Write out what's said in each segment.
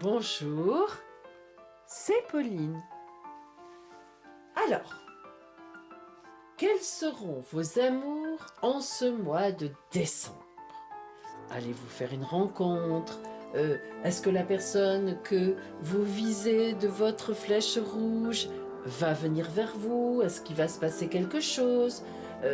Bonjour, c'est Pauline. Alors, quels seront vos amours en ce mois de décembre? Allez-vous faire une rencontre? Est-ce que la personne que vous visez de votre flèche rouge va venir vers vous? Est-ce qu'il va se passer quelque chose?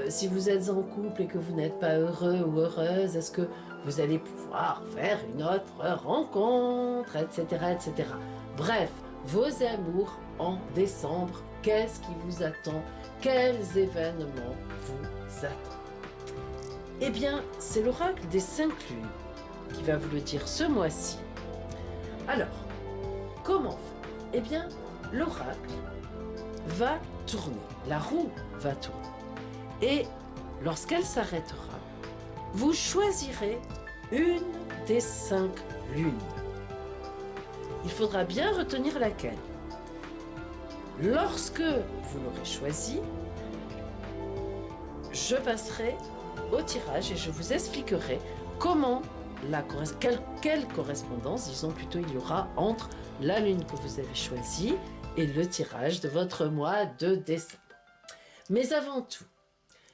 Si vous êtes en couple et que vous n'êtes pas heureux ou heureuse, est-ce que vous allez pouvoir faire une autre rencontre, etc., etc. Bref, vos amours en décembre, qu'est-ce qui vous attend? Quels événements vous attendent? Eh bien, c'est l'oracle des 5 lunes qui va vous le dire ce mois-ci. Alors, comment faire? Eh bien, l'oracle va tourner, la roue va tourner. Et lorsqu'elle s'arrêtera, vous choisirez une des 5 lunes. Il faudra bien retenir laquelle. Lorsque vous l'aurez choisie, je passerai au tirage et je vous expliquerai comment quelle correspondance, disons plutôt, il y aura entre la lune que vous avez choisie et le tirage de votre mois de décembre. Mais avant tout,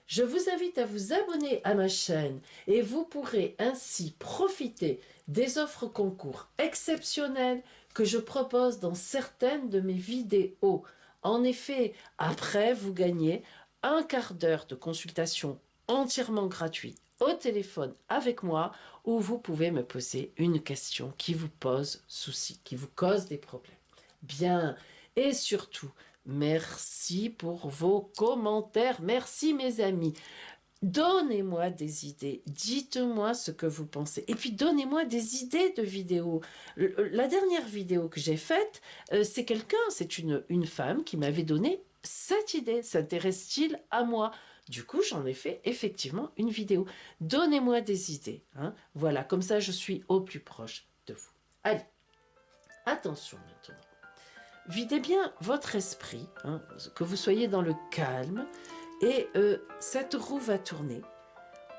je vous invite à vous abonner à ma chaîne et vous pourrez ainsi profiter des offres concours exceptionnelles que je propose dans certaines de mes vidéos. En effet, après, vous gagnez un quart d'heure de consultation entièrement gratuit au téléphone avec moi où vous pouvez me poser une question qui vous pose souci, qui vous cause des problèmes. Bien, et surtout, merci pour vos commentaires. Merci mes amis. Donnez-moi des idées. Dites-moi ce que vous pensez. Et puis donnez-moi des idées de vidéos. La dernière vidéo que j'ai faite, c'est une femme qui m'avait donné cette idée. S'intéresse-t-il à moi? Du coup, j'en ai fait effectivement une vidéo. Donnez-moi des idées. Hein. Voilà, comme ça je suis au plus proche de vous. Allez, attention maintenant. Videz bien votre esprit, hein, que vous soyez dans le calme, et cette roue va tourner.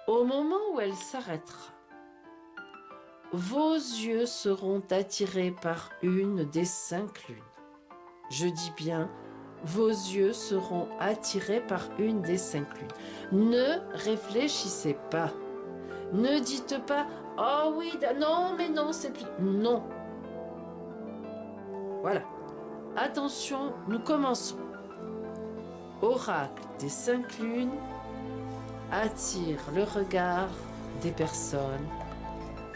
Au moment où elle s'arrêtera, vos yeux seront attirés par une des 5 lunes. Je dis bien, vos yeux seront attirés par une des 5 lunes. Ne réfléchissez pas. Ne dites pas « Oh oui, non, mais non, c'est plus... » Non. Voilà. Attention, nous commençons. Oracle des 5 lunes attire le regard des personnes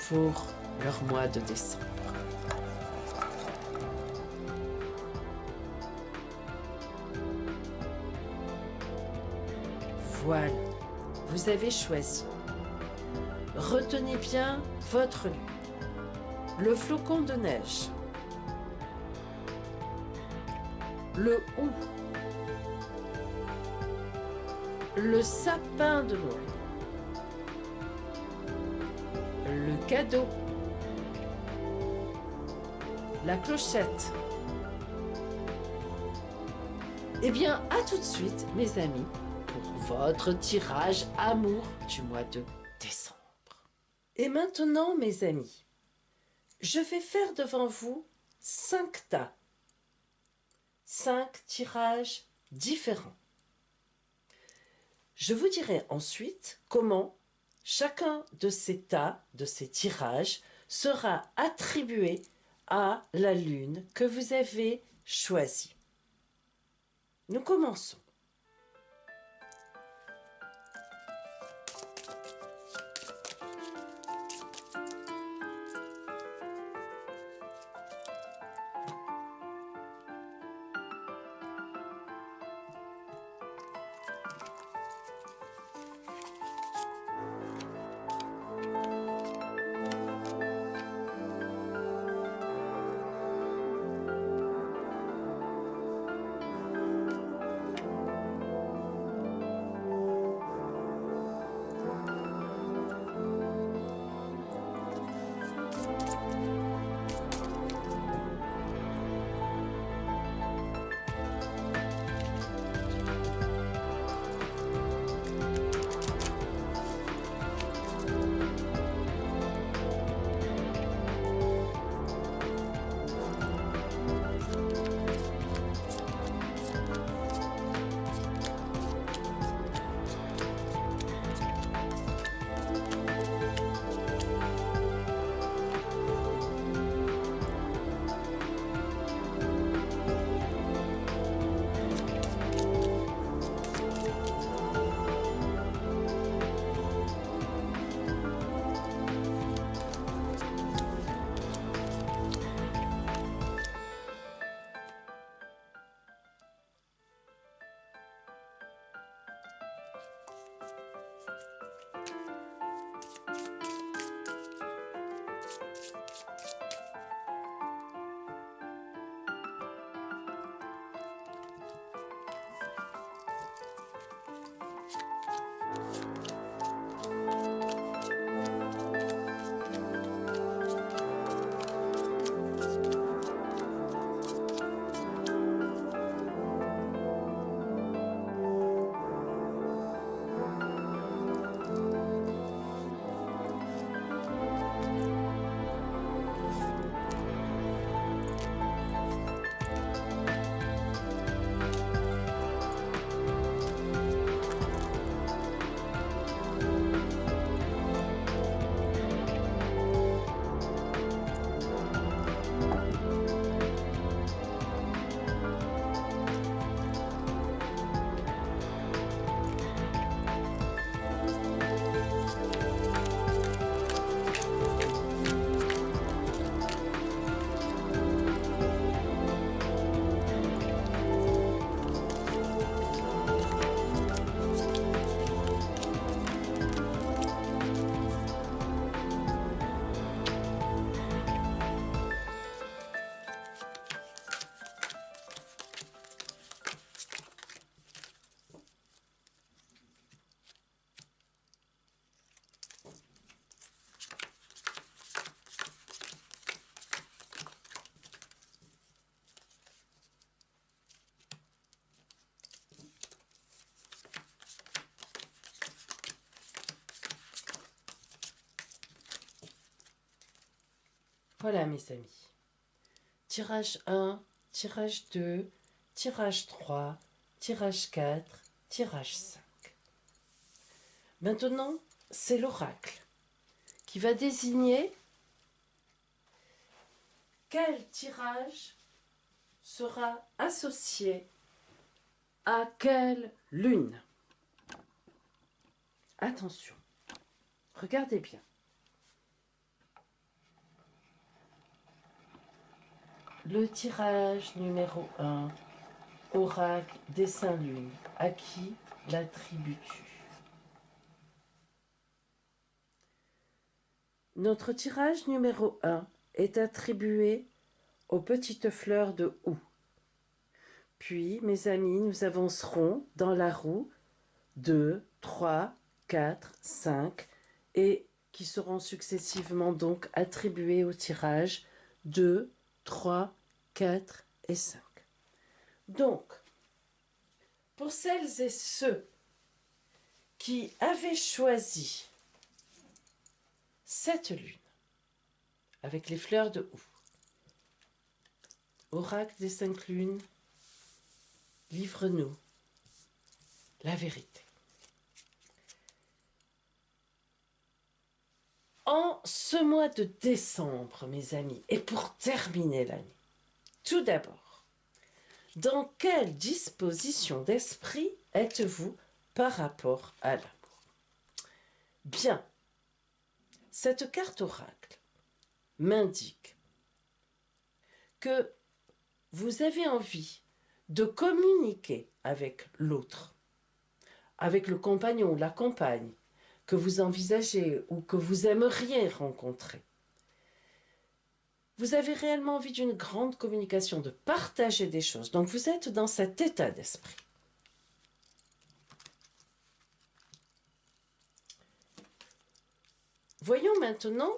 pour leur mois de décembre. Voilà, vous avez choisi. Retenez bien votre lune. Le flocon de neige. Le hou. Le sapin de Noël. Le cadeau. La clochette. Eh bien, à tout de suite, mes amis, pour votre tirage amour du mois de décembre. Et maintenant, mes amis, je vais faire devant vous 5 tas. 5 tirages différents. Je vous dirai ensuite comment chacun de ces tas, de ces tirages, sera attribué à la lune que vous avez choisie. Nous commençons. Voilà mes amis. Tirage 1, tirage 2, tirage 3, tirage 4, tirage 5. Maintenant, c'est l'oracle qui va désigner quel tirage sera associé à quelle lune. Attention, regardez bien. Le tirage numéro 1, oracle des 5 lunes, à qui l'attribues-tu? Notre tirage numéro 1 est attribué aux petites fleurs de houx. Puis, mes amis, nous avancerons dans la roue 2, 3, 4, 5 et qui seront successivement donc attribués au tirage 2, 3, 4 et 5. Donc, pour celles et ceux qui avaient choisi cette lune avec les fleurs de houx, oracle des 5 lunes, livre-nous la vérité. En ce mois de décembre, mes amis, et pour terminer l'année, tout d'abord, dans quelle disposition d'esprit êtes-vous par rapport à l'amour? Bien, cette carte oracle m'indique que vous avez envie de communiquer avec l'autre, avec le compagnon ou la compagne que vous envisagez ou que vous aimeriez rencontrer. Vous avez réellement envie d'une grande communication, de partager des choses. Donc vous êtes dans cet état d'esprit. Voyons maintenant,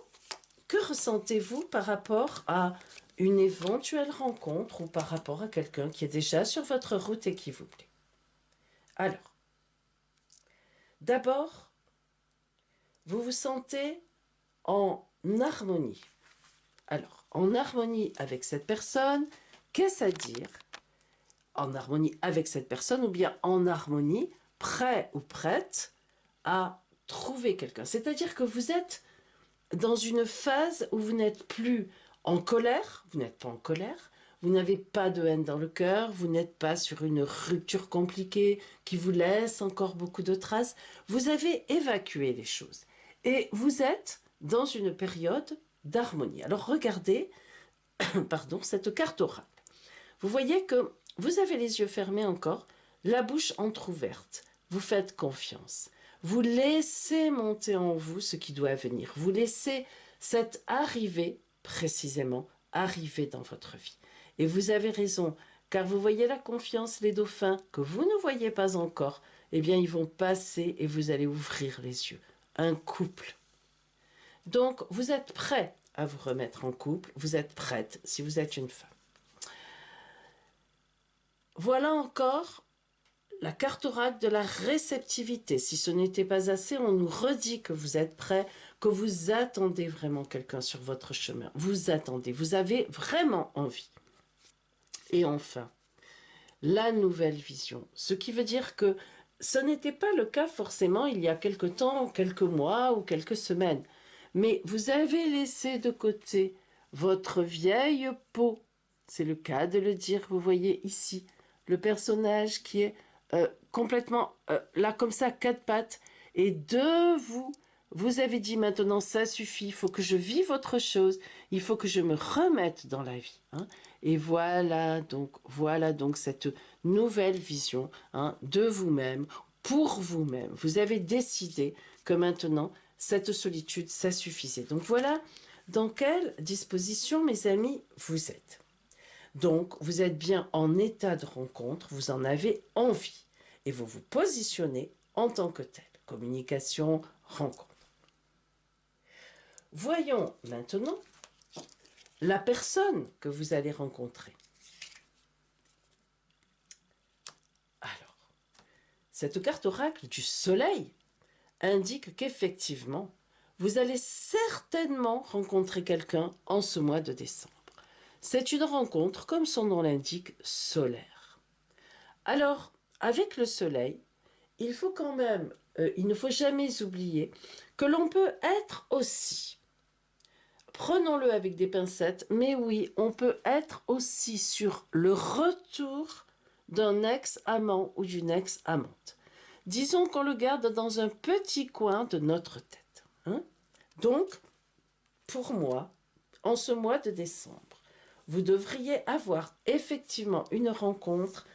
que ressentez-vous par rapport à une éventuelle rencontre ou par rapport à quelqu'un qui est déjà sur votre route et qui vous plaît? Alors, d'abord, vous vous sentez en harmonie. Alors, en harmonie avec cette personne, qu'est-ce à dire? En harmonie avec cette personne ou bien en harmonie, prêt ou prête à trouver quelqu'un. C'est-à-dire que vous êtes dans une phase où vous n'êtes plus en colère, vous n'êtes pas en colère, vous n'avez pas de haine dans le cœur, vous n'êtes pas sur une rupture compliquée qui vous laisse encore beaucoup de traces, vous avez évacué les choses. Et vous êtes dans une période d'harmonie. Alors regardez, pardon, cette carte oracle. Vous voyez que vous avez les yeux fermés encore, la bouche entr'ouverte. Vous faites confiance. Vous laissez monter en vous ce qui doit venir. Vous laissez cette arrivée, précisément, arriver dans votre vie. Et vous avez raison, car vous voyez la confiance, les dauphins, que vous ne voyez pas encore, eh bien, ils vont passer et vous allez ouvrir les yeux. Un couple. Donc, vous êtes prêt à vous remettre en couple. Vous êtes prête si vous êtes une femme. Voilà encore la carte oracle de la réceptivité. Si ce n'était pas assez, on nous redit que vous êtes prêt, que vous attendez vraiment quelqu'un sur votre chemin. Vous attendez, vous avez vraiment envie. Et enfin, la nouvelle vision. Ce qui veut dire que ce n'était pas le cas forcément il y a quelque temps, quelques mois ou quelques semaines. Mais vous avez laissé de côté votre vieille peau. C'est le cas de le dire, vous voyez ici. Le personnage qui est complètement là comme ça, quatre pattes. Et de vous, vous avez dit maintenant ça suffit, il faut que je vive autre chose, il faut que je me remette dans la vie. Hein. Et voilà donc cette nouvelle vision de vous-même, pour vous-même. Vous avez décidé que maintenant, cette solitude, ça suffisait. Donc voilà dans quelle disposition, mes amis, vous êtes. Donc, vous êtes bien en état de rencontre, vous en avez envie. Et vous vous positionnez en tant que tel. Communication, rencontre. Voyons maintenant la personne que vous allez rencontrer. Alors, cette carte oracle du soleil indique qu'effectivement, vous allez certainement rencontrer quelqu'un en ce mois de décembre. C'est une rencontre, comme son nom l'indique, solaire. Alors, avec le soleil, il faut quand même, il ne faut jamais oublier que l'on peut être aussi, prenons-le avec des pincettes, mais oui, on peut être aussi sur le retour d'un ex-amant ou d'une ex-amante. Disons qu'on le garde dans un petit coin de notre tête. Hein? Donc, pour moi, en ce mois de décembre, vous devriez avoir effectivement une rencontre,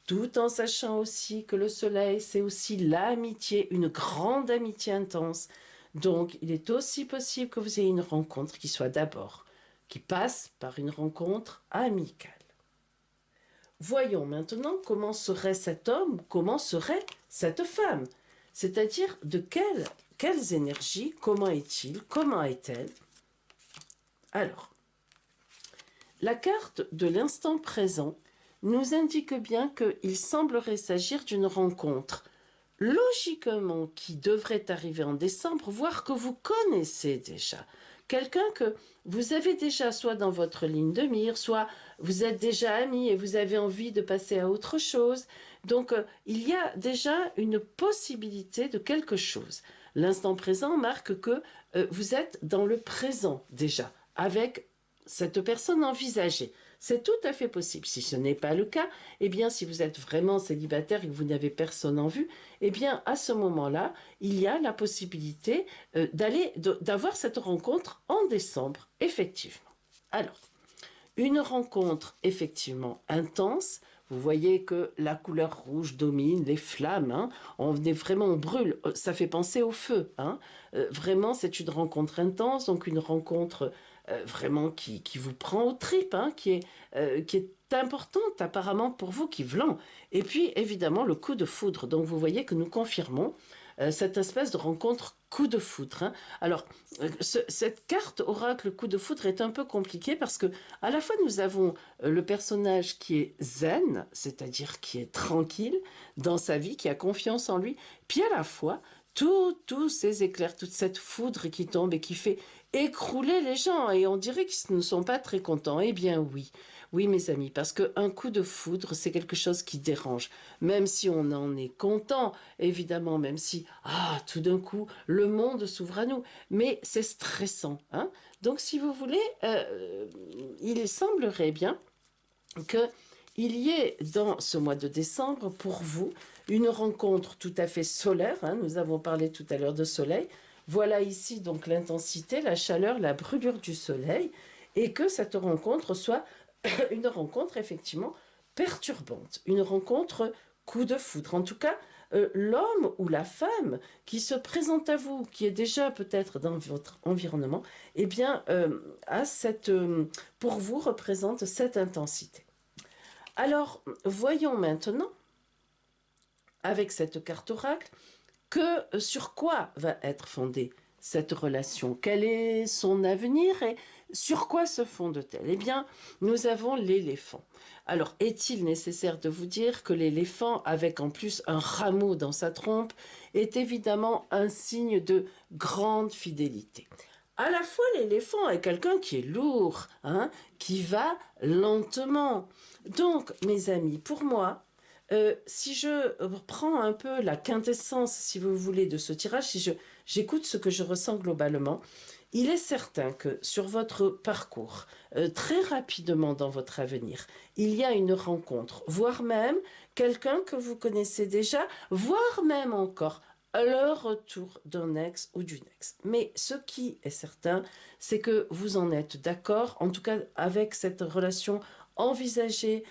tout en sachant aussi que le soleil, c'est aussi l'amitié, une grande amitié intense. Donc, il est aussi possible que vous ayez une rencontre qui soit d'abord, qui passe par une rencontre amicale. Voyons maintenant comment serait cet homme, comment serait cette femme. C'est-à-dire de quelles énergies, comment est-il, comment est-elle. Alors, la carte de l'instant présent nous indique bien qu'il semblerait s'agir d'une rencontre logiquement qui devrait arriver en décembre, voire que vous connaissez déjà. Quelqu'un que vous avez déjà soit dans votre ligne de mire, soit vous êtes déjà amis et vous avez envie de passer à autre chose. Donc, il y a déjà une possibilité de quelque chose. L'instant présent marque que vous êtes dans le présent déjà, avec cette personne envisagée. C'est tout à fait possible. Si ce n'est pas le cas, eh bien, si vous êtes vraiment célibataire et que vous n'avez personne en vue, eh bien, à ce moment-là, il y a la possibilité d'avoir cette rencontre en décembre, effectivement. Alors, une rencontre effectivement intense. Vous voyez que la couleur rouge domine, les flammes, hein. On brûle, ça fait penser au feu. Hein. Vraiment, c'est une rencontre intense, donc une rencontre vraiment qui vous prend aux tripes, hein, qui est importante apparemment pour vous, qui vlant. Et puis, évidemment, le coup de foudre. Donc, vous voyez que nous confirmons cette espèce de rencontre coup de foudre. Hein. Alors, cette carte oracle coup de foudre est un peu compliquée parce que à la fois nous avons le personnage qui est zen, c'est-à-dire qui est tranquille dans sa vie, qui a confiance en lui, puis à la fois tous ces éclairs, toute cette foudre qui tombe et qui fait écrouler les gens et on dirait qu'ils ne sont pas très contents. Eh bien oui, oui mes amis, parce qu'un coup de foudre c'est quelque chose qui dérange, même si on en est content, évidemment, même si tout d'un coup le monde s'ouvre à nous, mais c'est stressant. Hein. Donc si vous voulez, il semblerait bien que il y ait dans ce mois de décembre pour vous une rencontre tout à fait solaire. Hein, nous avons parlé tout à l'heure de soleil. Voilà ici donc l'intensité, la chaleur, la brûlure du soleil et que cette rencontre soit une rencontre effectivement perturbante, une rencontre coup de foudre. En tout cas, l'homme ou la femme qui se présente à vous, qui est déjà peut-être dans votre environnement, eh bien, pour vous représente cette intensité. Alors, voyons maintenant, avec cette carte oracle, sur quoi va être fondée cette relation? Quel est son avenir et sur quoi se fonde-t-elle? Eh bien, nous avons l'éléphant. Alors, est-il nécessaire de vous dire que l'éléphant, avec en plus un rameau dans sa trompe, est évidemment un signe de grande fidélité? À la fois, l'éléphant est quelqu'un qui est lourd, hein, qui va lentement. Donc, mes amis, pour moi, si je prends un peu la quintessence, si vous voulez, de ce tirage, si j'écoute ce que je ressens globalement, il est certain que sur votre parcours, très rapidement dans votre avenir, il y a une rencontre, voire même quelqu'un que vous connaissez déjà, voire même encore le retour d'un ex ou d'une ex. Mais ce qui est certain, c'est que vous en êtes d'accord, en tout cas avec cette relation envisagée,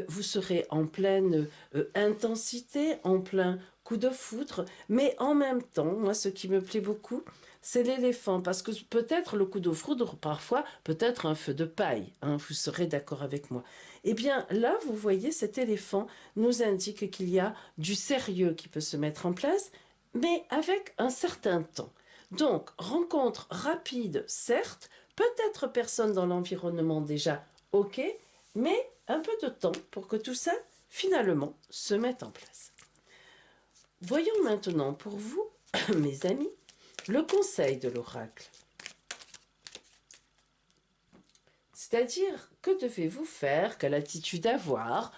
vous serez en pleine intensité, en plein coup de foudre, mais en même temps, moi ce qui me plaît beaucoup, c'est l'éléphant, parce que peut-être le coup de foudre, parfois, peut-être un feu de paille, hein, vous serez d'accord avec moi. Eh bien là, vous voyez, cet éléphant nous indique qu'il y a du sérieux qui peut se mettre en place, mais avec un certain temps. Donc, rencontre rapide, certes, peut-être personne dans l'environnement déjà, ok, mais un peu de temps pour que tout ça, finalement, se mette en place. Voyons maintenant pour vous, mes amis, le conseil de l'oracle. C'est-à-dire, que devez-vous faire, quelle attitude avoir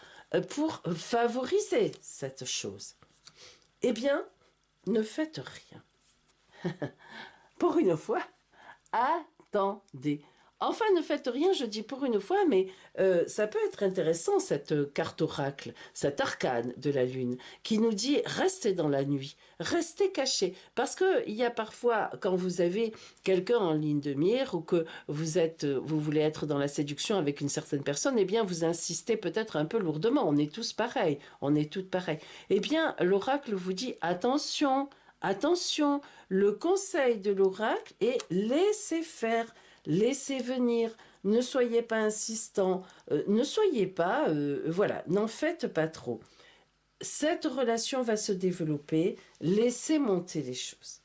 pour favoriser cette chose? Eh bien, ne faites rien. Pour une fois, attendez. Enfin, ne faites rien, je dis pour une fois, mais ça peut être intéressant, cette carte oracle, cet arcane de la lune, qui nous dit restez dans la nuit, restez cachés. Parce qu'il y a parfois, quand vous avez quelqu'un en ligne de mire ou que vous voulez être dans la séduction avec une certaine personne, eh bien, vous insistez peut-être un peu lourdement. On est tous pareils, on est toutes pareilles. Eh bien, l'oracle vous dit attention, attention, le conseil de l'oracle est laissez faire. Laissez venir, ne soyez pas insistant, ne soyez pas, voilà, n'en faites pas trop. Cette relation va se développer, laissez monter les choses.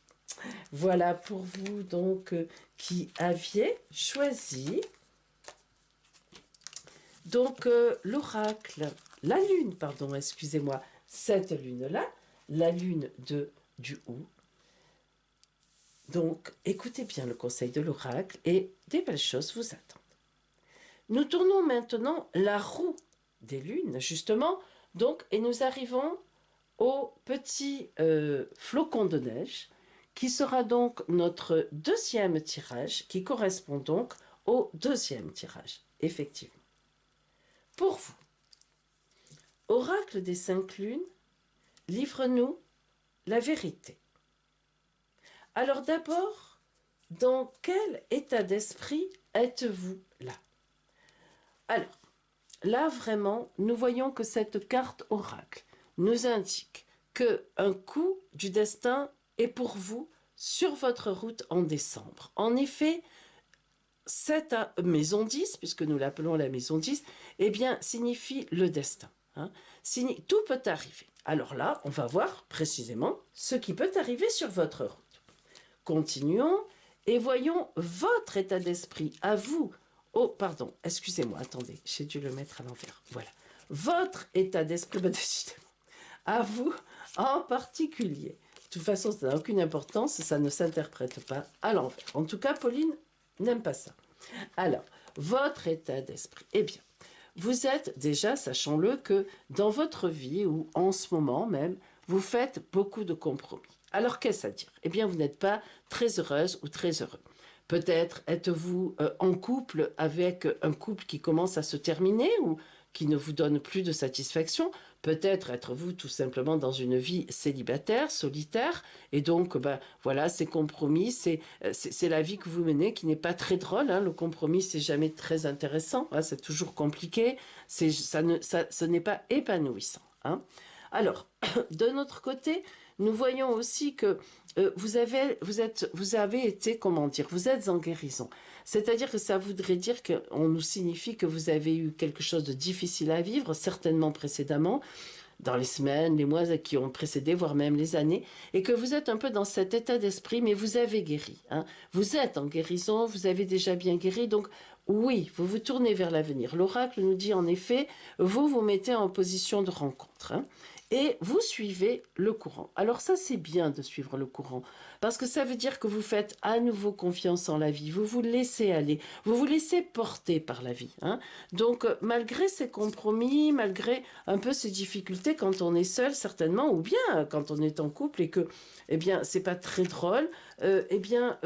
Voilà pour vous donc qui aviez choisi donc l'oracle, la lune, pardon, excusez-moi, cette lune-là, la lune du août. Donc, écoutez bien le conseil de l'oracle et des belles choses vous attendent. Nous tournons maintenant la roue des lunes, justement, donc, et nous arrivons au petit flocon de neige, qui sera donc notre deuxième tirage, qui correspond donc au deuxième tirage, effectivement. Pour vous, oracle des 5 lunes, livre-nous la vérité. Alors d'abord, dans quel état d'esprit êtes-vous là? Alors, là vraiment, nous voyons que cette carte oracle nous indique qu'un coup du destin est pour vous sur votre route en décembre. En effet, cette maison 10, puisque nous l'appelons la maison 10, eh bien, signifie le destin. Hein. Tout peut arriver. Alors là, on va voir précisément ce qui peut arriver sur votre route. Continuons et voyons votre état d'esprit à vous. Oh, pardon, excusez-moi, attendez, j'ai dû le mettre à l'envers. Voilà. Votre état d'esprit, décidément, à vous en particulier. De toute façon, ça n'a aucune importance, ça ne s'interprète pas à l'envers. En tout cas, Pauline n'aime pas ça. Alors, votre état d'esprit. Eh bien, vous êtes déjà, sachons-le, que dans votre vie, ou en ce moment même, vous faites beaucoup de compromis. Alors, qu'est-ce à dire? Eh bien, vous n'êtes pas très heureuse ou très heureux. Peut-être êtes-vous en couple avec un couple qui commence à se terminer ou qui ne vous donne plus de satisfaction. Peut-être êtes-vous tout simplement dans une vie célibataire, solitaire, et donc voilà, ces compromis, c'est la vie que vous menez qui n'est pas très drôle. Hein. Le compromis, c'est jamais très intéressant, hein, c'est toujours compliqué, ce n'est pas épanouissant. Hein. Alors, de notre côté, nous voyons aussi que vous avez été, comment dire, vous êtes en guérison. C'est-à-dire que ça voudrait dire qu'on nous signifie que vous avez eu quelque chose de difficile à vivre, certainement précédemment, dans les semaines, les mois qui ont précédé, voire même les années, et que vous êtes un peu dans cet état d'esprit, mais vous avez guéri. Hein. Vous êtes en guérison, vous avez déjà bien guéri, donc oui, vous vous tournez vers l'avenir. L'oracle nous dit en effet, vous vous mettez en position de rencontre. Hein. Et vous suivez le courant. Alors ça, c'est bien de suivre le courant, parce que ça veut dire que vous faites à nouveau confiance en la vie, vous vous laissez aller, vous vous laissez porter par la vie. Hein. Donc, malgré ces compromis, malgré un peu ces difficultés quand on est seul, certainement, ou bien quand on est en couple et que, eh bien, c'est pas très drôle, eh bien,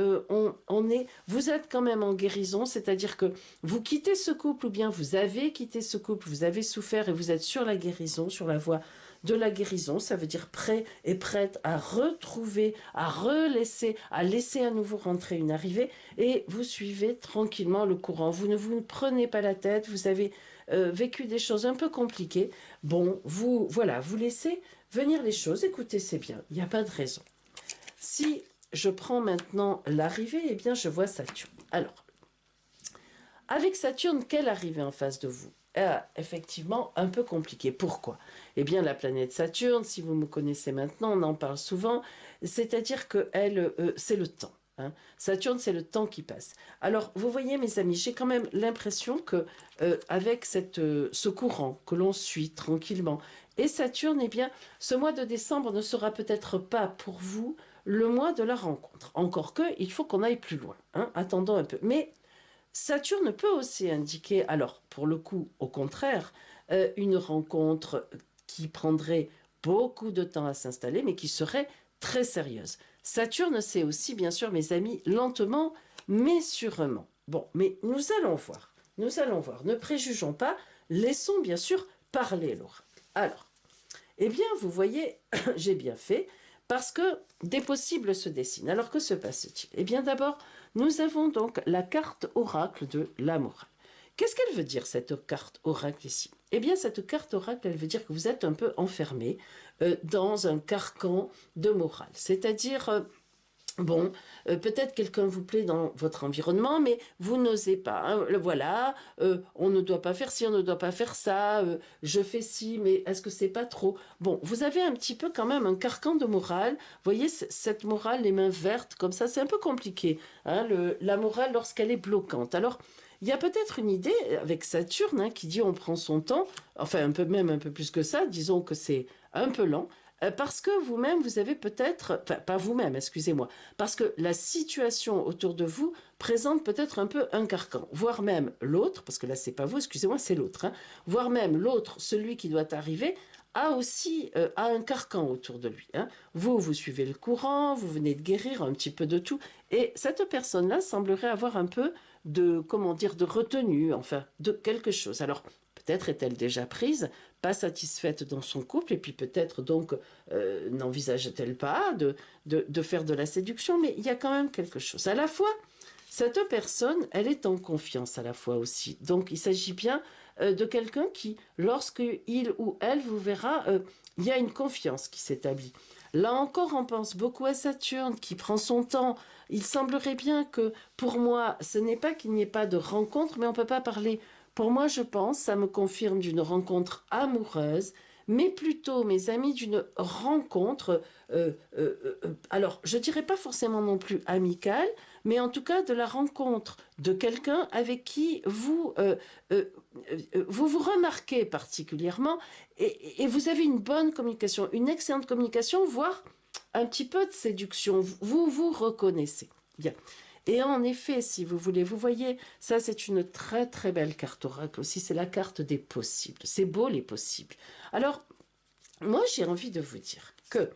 vous êtes quand même en guérison, c'est-à-dire que vous quittez ce couple ou bien vous avez quitté ce couple, vous avez souffert et vous êtes sur la guérison, sur la voie de la guérison, ça veut dire prêt et prête à retrouver, à laisser à nouveau rentrer une arrivée, et vous suivez tranquillement le courant. Vous ne vous prenez pas la tête, vous avez vécu des choses un peu compliquées. Bon, vous laissez venir les choses, écoutez, c'est bien, il n'y a pas de raison. Si je prends maintenant l'arrivée, eh bien je vois Saturne. Alors, avec Saturne, quelle arrivée en face de vous? Effectivement, un peu compliqué. Pourquoi? Eh bien, la planète Saturne, si vous me connaissez maintenant, on en parle souvent, c'est-à-dire que c'est le temps. Hein. Saturne, c'est le temps qui passe. Alors, vous voyez, mes amis, j'ai quand même l'impression que avec ce courant que l'on suit tranquillement, et Saturne, eh bien, ce mois de décembre ne sera peut-être pas pour vous le mois de la rencontre. Encore que, il faut qu'on aille plus loin. Hein, attendons un peu. Mais Saturne peut aussi indiquer, alors pour le coup, au contraire, une rencontre qui prendrait beaucoup de temps à s'installer, mais qui serait très sérieuse. Saturne, c'est aussi, bien sûr, mes amis, lentement, mais sûrement. Bon, mais nous allons voir. Nous allons voir. Ne préjugeons pas. Laissons, bien sûr, parler Laura. Alors, eh bien, vous voyez, j'ai bien fait, parce que des possibles se dessinent. Alors, que se passe-t-il? Eh bien, d'abord, nous avons donc la carte oracle de la morale. Qu'est-ce qu'elle veut dire, cette carte oracle ici? Eh bien, cette carte oracle, elle veut dire que vous êtes un peu enfermé dans un carcan de morale. C'est-à-dire, bon, peut-être quelqu'un vous plaît dans votre environnement, mais vous n'osez pas. Hein. Voilà, on ne doit pas faire ci, on ne doit pas faire ça, je fais ci, mais est-ce que c'est pas trop? Bon, vous avez un petit peu quand même un carcan de morale. Vous voyez, cette morale, les mains vertes, comme ça, c'est un peu compliqué. Hein, la morale lorsqu'elle est bloquante. Alors, il y a peut-être une idée avec Saturne hein, qui dit on prend son temps, enfin un peu même un peu plus que ça, disons que c'est un peu lent. Parce que vous-même, vous avez peut-être, enfin pas vous-même, excusez-moi, parce que la situation autour de vous présente peut-être un peu un carcan, voire même l'autre, parce que là c'est pas vous, excusez-moi, c'est l'autre, hein, voire même l'autre, celui qui doit arriver, a aussi a un carcan autour de lui. Hein. Vous suivez le courant, vous venez de guérir un petit peu de tout, et cette personne-là semblerait avoir un peu de, comment dire, de retenue, enfin, de quelque chose. Alors, peut-être est-elle déjà prise, pas satisfaite dans son couple, et puis peut-être donc n'envisage-t-elle pas de faire de la séduction, mais il y a quand même quelque chose. À la fois, cette personne, elle est en confiance à la fois aussi. Donc il s'agit bien de quelqu'un qui, lorsque il ou elle vous verra, il y a une confiance qui s'établit. Là encore, on pense beaucoup à Saturne qui prend son temps. Il semblerait bien que, pour moi, ce n'est pas qu'il n'y ait pas de rencontre, mais on ne peut pas parler. Pour moi, je pense, ça me confirme d'une rencontre amoureuse, mais plutôt, mes amis, d'une rencontre, alors, je dirais pas forcément non plus amicale, mais en tout cas de la rencontre de quelqu'un avec qui vous vous remarquez particulièrement et vous avez une bonne communication, une excellente communication, voire un petit peu de séduction. Vous vous reconnaissez. Bien. Et en effet, si vous voulez, vous voyez, ça c'est une très très belle carte oracle aussi, c'est la carte des possibles. C'est beau les possibles. Alors, moi j'ai envie de vous dire que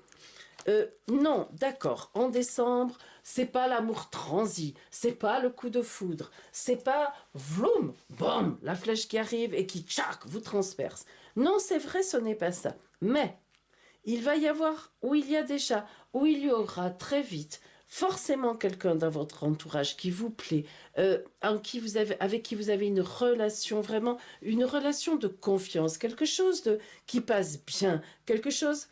non, d'accord, en décembre, c'est pas l'amour transi, c'est pas le coup de foudre, c'est pas vroom, boum, la flèche qui arrive et qui tchac, vous transperce. Non, c'est vrai, ce n'est pas ça. Mais il va y avoir, ou il y a déjà, ou il y aura très vite, forcément quelqu'un dans votre entourage qui vous plaît, avec qui vous avez une relation, vraiment une relation de confiance, quelque chose qui passe bien, quelque chose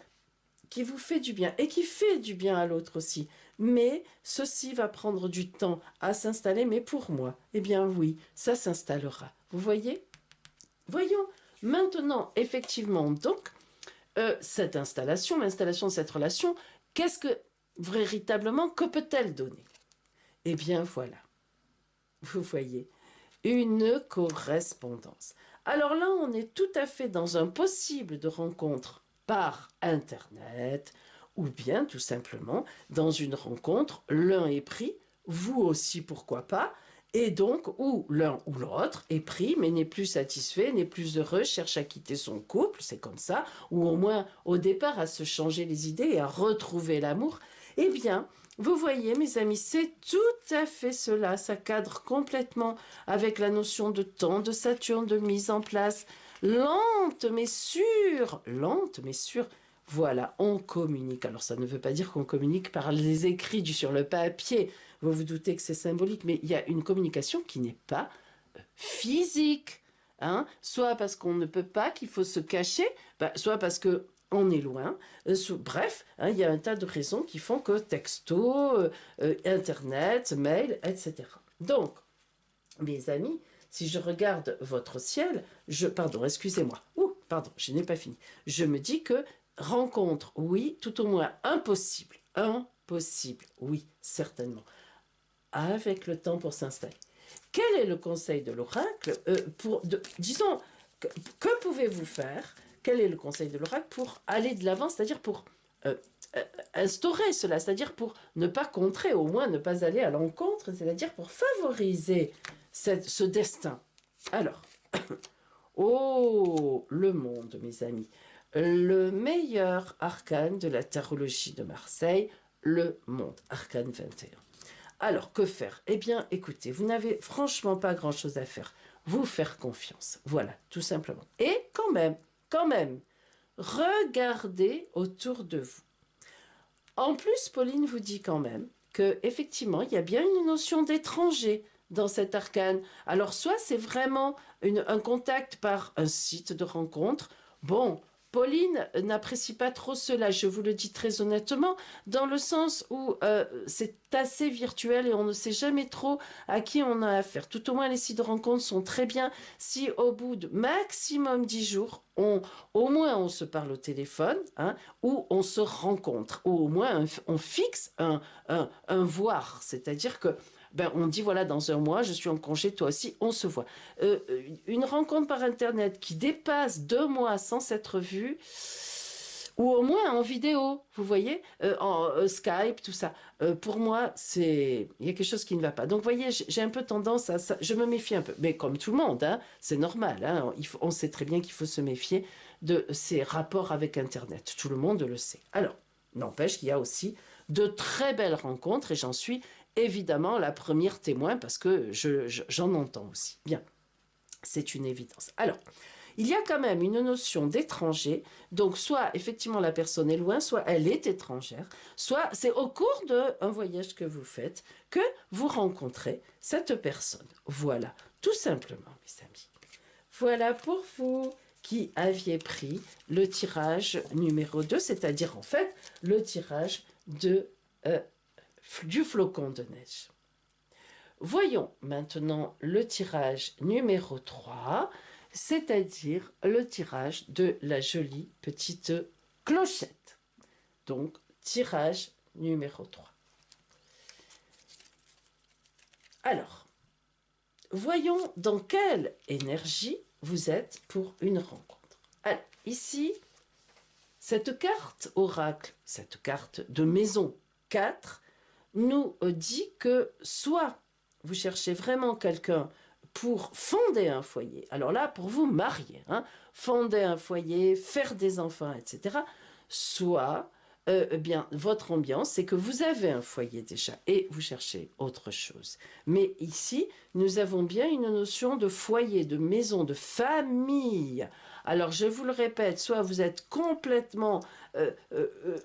qui vous fait du bien et qui fait du bien à l'autre aussi. Mais ceci va prendre du temps à s'installer, mais pour moi, eh bien oui, ça s'installera. Vous voyez? Voyons maintenant, effectivement, donc, cette installation, l'installation de cette relation, qu'est-ce que, véritablement, que peut-elle donner? Eh bien voilà, vous voyez, une correspondance. Alors là, on est tout à fait dans un possible de rencontre par Internet, ou bien tout simplement dans une rencontre, l'un est pris, vous aussi pourquoi pas, et donc où l'un ou l'autre est pris mais n'est plus satisfait, n'est plus heureux, cherche à quitter son couple, c'est comme ça, ou au moins au départ à se changer les idées et à retrouver l'amour, eh bien, vous voyez mes amis, c'est tout à fait cela, ça cadre complètement avec la notion de temps, de Saturne, de mise en place, lente mais sûre, voilà, on communique. Alors ça ne veut pas dire qu'on communique par les écrits sur le papier, vous vous doutez que c'est symbolique, mais il y a une communication qui n'est pas physique, hein, soit parce qu'on ne peut pas, qu'il faut se cacher, soit parce que on est loin, bref, hein, il y a un tas de raisons qui font que texto, internet, mail, etc. Donc, mes amis, si je regarde votre ciel, pardon, excusez-moi, pardon, je n'ai pas fini. Je me dis que rencontre, oui, tout au moins impossible, oui, certainement, avec le temps pour s'installer. Quel est le conseil de l'oracle disons, que pouvez-vous faire? Quel est le conseil de l'oracle pour aller de l'avant, c'est-à-dire pour instaurer cela, c'est-à-dire pour ne pas contrer, au moins ne pas aller à l'encontre, c'est-à-dire pour favoriser ce destin. Alors, oh, le monde, mes amis, le meilleur arcane de la tarologie de Marseille, le monde, arcane 21. Alors, que faire? Eh bien, écoutez, vous n'avez franchement pas grand-chose à faire. Vous faire confiance. Voilà, tout simplement. Et quand même, regardez autour de vous. En plus, Pauline vous dit quand même que effectivement, il y a bien une notion d'étranger dans cet arcane. Alors, soit c'est vraiment un contact par un site de rencontre. Bon, Pauline n'apprécie pas trop cela, je vous le dis très honnêtement, dans le sens où c'est assez virtuel et on ne sait jamais trop à qui on a affaire. Tout au moins, les sites de rencontre sont très bien si au bout de maximum 10 jours, au moins on se parle au téléphone, hein, ou on se rencontre, ou au moins on fixe un voir, c'est-à-dire que ben, on dit voilà, dans un mois, je suis en congé, toi aussi, on se voit. Une rencontre par Internet qui dépasse 2 mois sans s'être vue, ou au moins en vidéo, vous voyez, en Skype, tout ça. Pour moi, il y a quelque chose qui ne va pas. Donc, vous voyez, j'ai un peu tendance à ça. Je me méfie un peu. Mais comme tout le monde, hein, c'est normal. Hein, on sait très bien qu'il faut se méfier de ces rapports avec Internet. Tout le monde le sait. Alors, n'empêche qu'il y a aussi de très belles rencontres et j'en suis évidemment la première témoin parce que j'en entends aussi. Bien, c'est une évidence. Alors, il y a quand même une notion d'étranger, donc soit effectivement la personne est loin, soit elle est étrangère, soit c'est au cours d'un voyage que vous faites que vous rencontrez cette personne. Voilà, tout simplement, mes amis. Voilà pour vous qui aviez pris le tirage numéro 2, c'est-à-dire en fait le tirage du flocon de neige. Voyons maintenant le tirage numéro 3, c'est-à-dire le tirage de la jolie petite clochette. Donc, tirage numéro 3. Alors, voyons dans quelle énergie vous êtes pour une rencontre. Alors, ici, cette carte oracle, cette carte de maison 4, nous dit que soit vous cherchez vraiment quelqu'un pour fonder un foyer, alors là, pour vous marier, hein, fonder un foyer, faire des enfants, etc., soit bien, votre ambiance, c'est que vous avez un foyer déjà et vous cherchez autre chose. Mais ici, nous avons bien une notion de foyer, de maison, de famille. Alors, je vous le répète, soit vous êtes complètement...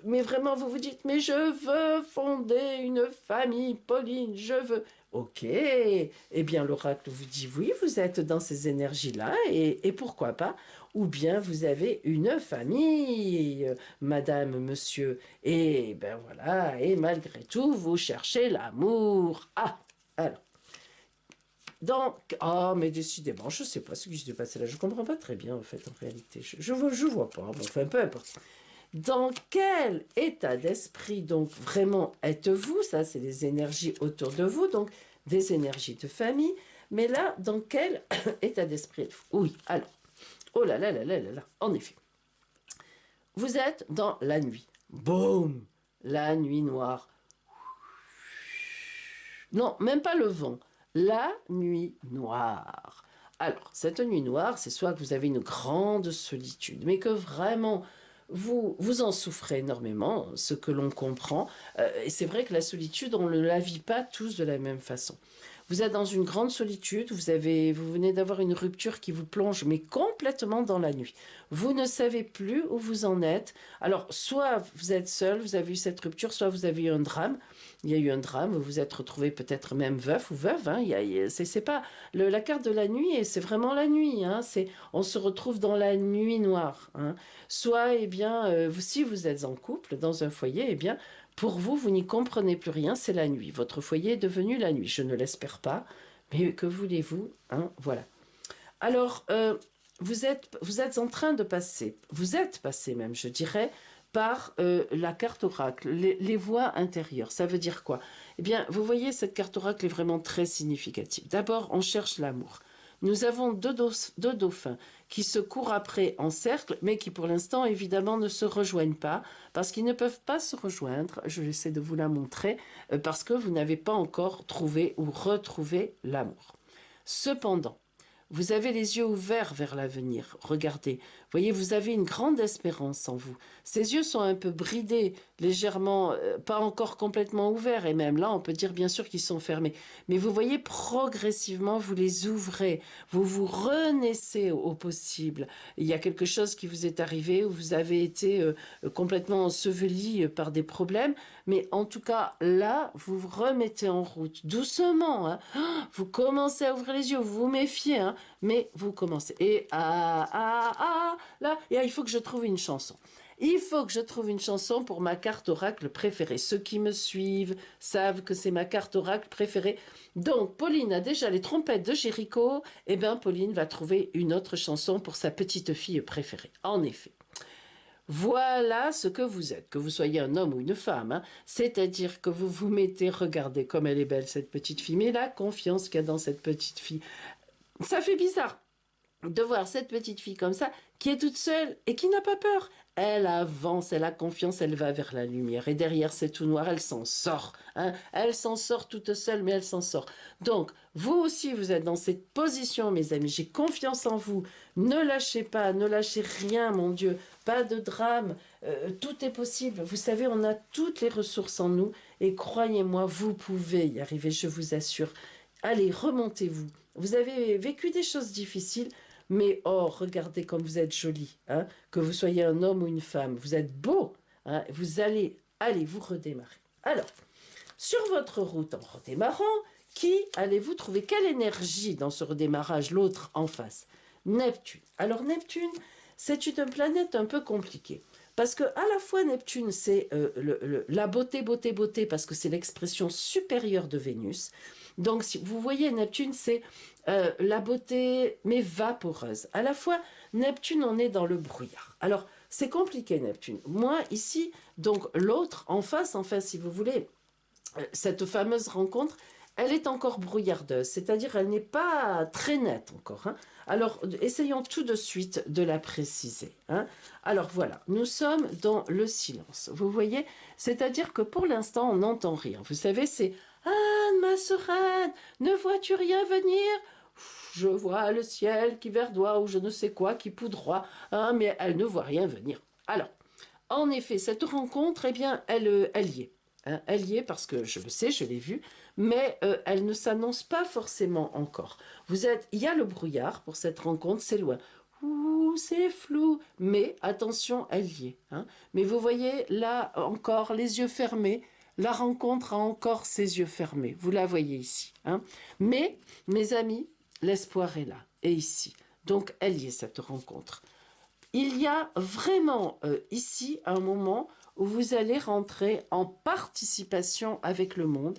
mais vraiment, vous vous dites, mais je veux fonder une famille, Pauline, je veux... Ok, eh bien l'oracle vous dit oui, vous êtes dans ces énergies-là et pourquoi pas. Ou bien vous avez une famille, madame, monsieur, et ben voilà, et malgré tout, vous cherchez l'amour. Ah, alors. Donc, mais décidément, je ne sais pas ce qui s'est passé là, je ne comprends pas très bien en fait, en réalité. Je vois pas, bon, enfin, peu importe. Dans quel état d'esprit, donc, vraiment êtes-vous? Ça, c'est les énergies autour de vous, donc des énergies de famille. Mais là, dans quel état d'esprit êtes-vous? Oui, alors, oh là là là là là là, en effet. Vous êtes dans la nuit. Boum! La nuit noire. Non, même pas le vent. La nuit noire. Alors, cette nuit noire, c'est soit que vous avez une grande solitude, mais que vraiment vous en souffrez énormément, ce que l'on comprend. Et c'est vrai que la solitude, on ne la vit pas tous de la même façon. Vous êtes dans une grande solitude, vous venez d'avoir une rupture qui vous plonge, mais complètement dans la nuit. Vous ne savez plus où vous en êtes. Alors, soit vous êtes seul, vous avez eu cette rupture, soit vous avez eu un drame. Il y a eu un drame, vous vous êtes retrouvé peut-être même veuf ou veuve. Hein. C'est pas la carte de la nuit, et c'est vraiment la nuit. Hein. On se retrouve dans la nuit noire. Hein. Soit, eh bien, si vous êtes en couple, dans un foyer, eh bien, pour vous, vous n'y comprenez plus rien, c'est la nuit. Votre foyer est devenu la nuit. Je ne l'espère pas, mais que voulez-vous, hein, voilà. Alors, vous êtes en train de passer, vous êtes passé même, je dirais, par la carte oracle, les voies intérieures. Ça veut dire quoi? Eh bien, vous voyez, cette carte oracle est vraiment très significative. D'abord, on cherche l'amour. nous avons deux dauphins qui se courent après en cercle, mais qui pour l'instant évidemment ne se rejoignent pas, parce qu'ils ne peuvent pas se rejoindre, je essaie de vous la montrer, parce que vous n'avez pas encore trouvé ou retrouvé l'amour. Cependant, vous avez les yeux ouverts vers l'avenir. Regardez, voyez, vous avez une grande espérance en vous. Ces yeux sont un peu bridés, légèrement, pas encore complètement ouverts. Et même là, on peut dire bien sûr qu'ils sont fermés. Mais vous voyez, progressivement, vous les ouvrez. Vous vous renaissez au possible. Il y a quelque chose qui vous est arrivé où vous avez été complètement enseveli par des problèmes. Mais en tout cas, là, vous vous remettez en route. Doucement, hein. Vous commencez à ouvrir les yeux. Vous vous méfiez, hein. Mais vous commencez. Et là, il faut que je trouve une chanson. Il faut que je trouve une chanson pour ma carte oracle préférée. Ceux qui me suivent savent que c'est ma carte oracle préférée. Donc, Pauline a déjà les trompettes de Jéricho. Eh bien, Pauline va trouver une autre chanson pour sa petite fille préférée. En effet. Voilà ce que vous êtes, que vous soyez un homme ou une femme, hein. C'est-à-dire que vous vous mettez, regardez comme elle est belle cette petite fille, mais la confiance qu'il y a dans cette petite fille. Ça fait bizarre de voir cette petite fille comme ça, qui est toute seule et qui n'a pas peur. Elle avance, elle a confiance, elle va vers la lumière. Et derrière, c'est tout noir, elle s'en sort, hein. Elle s'en sort toute seule, mais elle s'en sort. Donc, vous aussi, vous êtes dans cette position, mes amis. J'ai confiance en vous. Ne lâchez pas, ne lâchez rien, mon Dieu. Pas de drame. Tout est possible. Vous savez, on a toutes les ressources en nous. Et croyez-moi, vous pouvez y arriver, je vous assure. Allez, remontez-vous. Vous avez vécu des choses difficiles. Mais oh, regardez comme vous êtes jolie, hein, que vous soyez un homme ou une femme. Vous êtes beau, hein, vous allez vous redémarrer. Alors, sur votre route en redémarrant, qui allez-vous trouver? Quelle énergie dans ce redémarrage? L'autre en face. Neptune. Alors Neptune, c'est une planète un peu compliquée. Parce que à la fois Neptune, c'est la beauté, beauté, beauté, parce que c'est l'expression supérieure de Vénus. Donc, si vous voyez, Neptune, c'est la beauté, mais vaporeuse. À la fois, Neptune, on est dans le brouillard. Alors, c'est compliqué, Neptune. Moi, ici, donc l'autre, en face, enfin, si vous voulez, cette fameuse rencontre, elle est encore brouillardeuse, c'est-à-dire elle n'est pas très nette encore, hein. Alors, essayons tout de suite de la préciser, hein. Alors voilà, nous sommes dans le silence, vous voyez, c'est-à-dire que pour l'instant, on n'entend rien. Vous savez, c'est « Anne, ma sereine, ne vois-tu rien venir ?» Je vois le ciel qui verdoie ou je ne sais quoi qui poudroie, hein, mais elle ne voit rien venir. Alors, en effet, cette rencontre, eh bien, elle y est. Hein, elle y est parce que je le sais, je l'ai vue, mais elle ne s'annonce pas forcément encore. Il y a le brouillard pour cette rencontre, c'est loin. Ouh, c'est flou, mais attention, elle y est, hein. Mais vous voyez, là encore, les yeux fermés, la rencontre a encore ses yeux fermés. Vous la voyez ici, hein. Mais, mes amis, l'espoir est là, et ici. Donc, elle y est, cette rencontre. Il y a vraiment ici un moment où vous allez rentrer en participation avec le monde.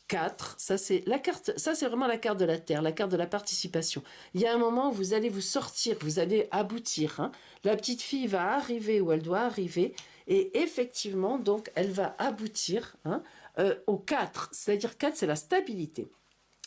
4, ça c'est la carte, ça c'est vraiment la carte de la Terre, la carte de la participation. Il y a un moment où vous allez vous sortir, vous allez aboutir, hein. La petite fille va arriver où elle doit arriver et effectivement, donc, elle va aboutir, hein, au 4. C'est-à-dire 4, c'est la stabilité.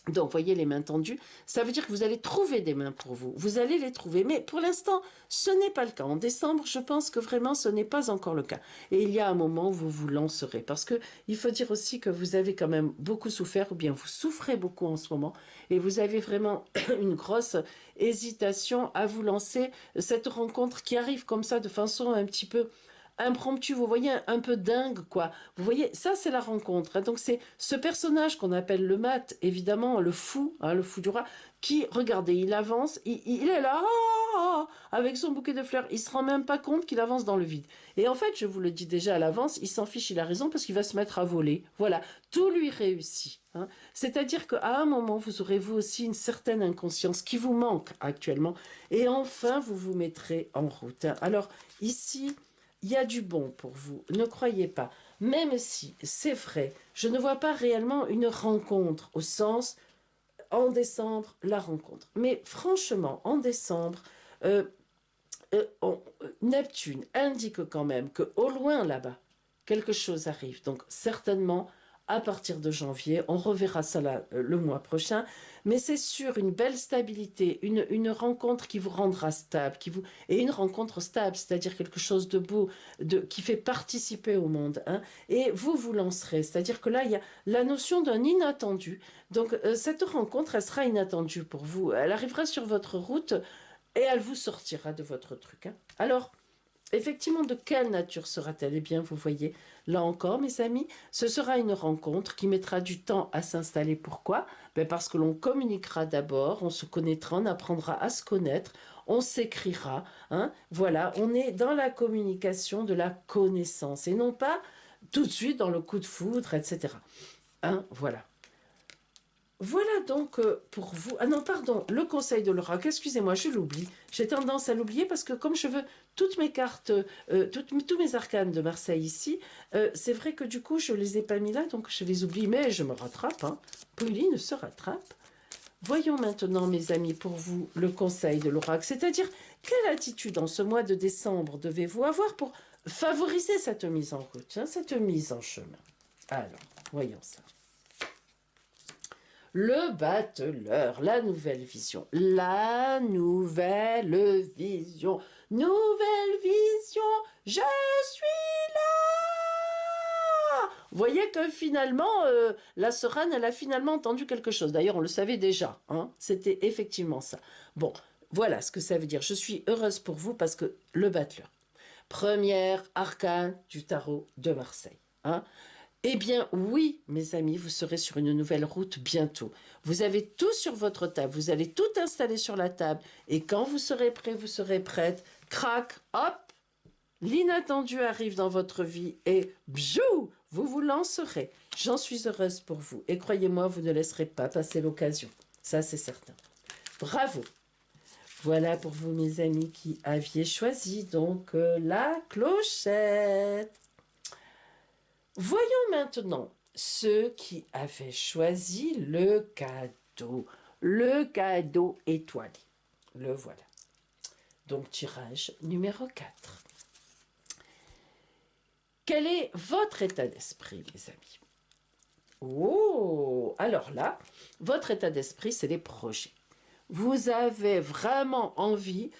Donc, voyez les mains tendues, ça veut dire que vous allez trouver des mains pour vous. Vous allez les trouver, mais pour l'instant, ce n'est pas le cas. En décembre, je pense que vraiment, ce n'est pas encore le cas. Et il y a un moment où vous vous lancerez. Parce que il faut dire aussi que vous avez quand même beaucoup souffert, ou bien vous souffrez beaucoup en ce moment, et vous avez vraiment une grosse hésitation à vous lancer. Cette rencontre qui arrive comme ça, de façon un petit peu impromptu, vous voyez, un peu dingue, quoi. Vous voyez, ça, c'est la rencontre, hein. Donc, c'est ce personnage qu'on appelle le mat, évidemment, le fou, hein, le fou du roi, qui, regardez, il avance, il est là, avec son bouquet de fleurs. Il se rend même pas compte qu'il avance dans le vide. Et en fait, je vous le dis déjà à l'avance, il s'en fiche, il a raison, parce qu'il va se mettre à voler. Voilà, tout lui réussit, hein. C'est-à-dire qu'à un moment, vous aurez vous aussi une certaine inconscience qui vous manque actuellement. Et enfin, vous vous mettrez en route, hein. Alors, ici, il y a du bon pour vous, ne croyez pas. Même si, c'est vrai, je ne vois pas réellement une rencontre au sens, en décembre, la rencontre. Mais franchement, en décembre, euh, Neptune indique quand même qu'au loin là-bas, quelque chose arrive. Donc certainement, à partir de janvier. On reverra ça là, le mois prochain. Mais c'est sûr, une belle stabilité, une rencontre qui vous rendra stable, et une rencontre stable, c'est-à-dire quelque chose de beau, qui fait participer au monde. Hein. Et vous vous lancerez, c'est-à-dire que là, il y a la notion d'un inattendu. Donc, cette rencontre, elle sera inattendue pour vous. Elle arrivera sur votre route et elle vous sortira de votre truc. Hein. Alors, effectivement, de quelle nature sera-t-elle? Eh bien, vous voyez, là encore, mes amis, ce sera une rencontre qui mettra du temps à s'installer. Pourquoi? Ben parce que l'on communiquera d'abord, on se connaîtra, on apprendra à se connaître, on s'écrira. Hein, voilà, on est dans la communication de la connaissance et non pas tout de suite dans le coup de foudre, etc. Hein, voilà. Voilà donc pour vous. Ah non, pardon, le conseil de l'oracle, excusez-moi, je l'oublie. J'ai tendance à l'oublier parce que comme je veux toutes mes cartes, tous mes arcanes de Marseille ici, c'est vrai que du coup, je ne les ai pas mis là, donc je les oublie, mais je me rattrape. Hein. Pauline se rattrape. Voyons maintenant, mes amis, pour vous, le conseil de l'oracle, c'est-à-dire quelle attitude en ce mois de décembre devez-vous avoir pour favoriser cette mise en route, hein, cette mise en chemin. Alors, voyons ça. Le battleur, la nouvelle vision. La nouvelle vision. Nouvelle vision, je suis là. Vous voyez que finalement, la Sorane, elle a finalement entendu quelque chose. D'ailleurs, on le savait déjà. Hein, c'était effectivement ça. Bon, voilà ce que ça veut dire. Je suis heureuse pour vous parce que le battleur. Première arcane du tarot de Marseille. Hein. Eh bien, oui, mes amis, vous serez sur une nouvelle route bientôt. Vous avez tout sur votre table, vous allez tout installer sur la table. Et quand vous serez prêt, vous serez prête. Crac, hop, l'inattendu arrive dans votre vie et bjou, vous vous lancerez. J'en suis heureuse pour vous. Et croyez-moi, vous ne laisserez pas passer l'occasion. Ça, c'est certain. Bravo. Voilà pour vous, mes amis, qui aviez choisi donc la clochette. Voyons maintenant ceux qui avaient choisi le cadeau étoilé. Le voilà. Donc, tirage numéro 4. Quel est votre état d'esprit, les amis? Oh, alors là, votre état d'esprit, c'est les projets. Vous avez vraiment envie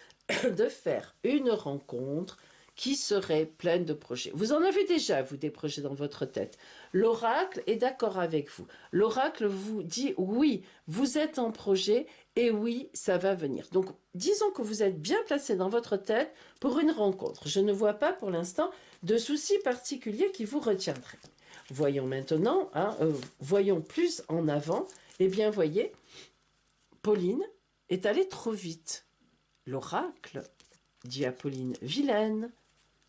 de faire une rencontre qui serait pleine de projets. Vous en avez déjà, vous, des projets dans votre tête. L'oracle est d'accord avec vous. L'oracle vous dit oui, vous êtes en projet et oui, ça va venir. Donc, disons que vous êtes bien placé dans votre tête pour une rencontre. Je ne vois pas pour l'instant de soucis particuliers qui vous retiendraient. Voyons maintenant, hein, voyons plus en avant. Eh bien, voyez, Pauline est allée trop vite. L'oracle dit à Pauline, vilaine,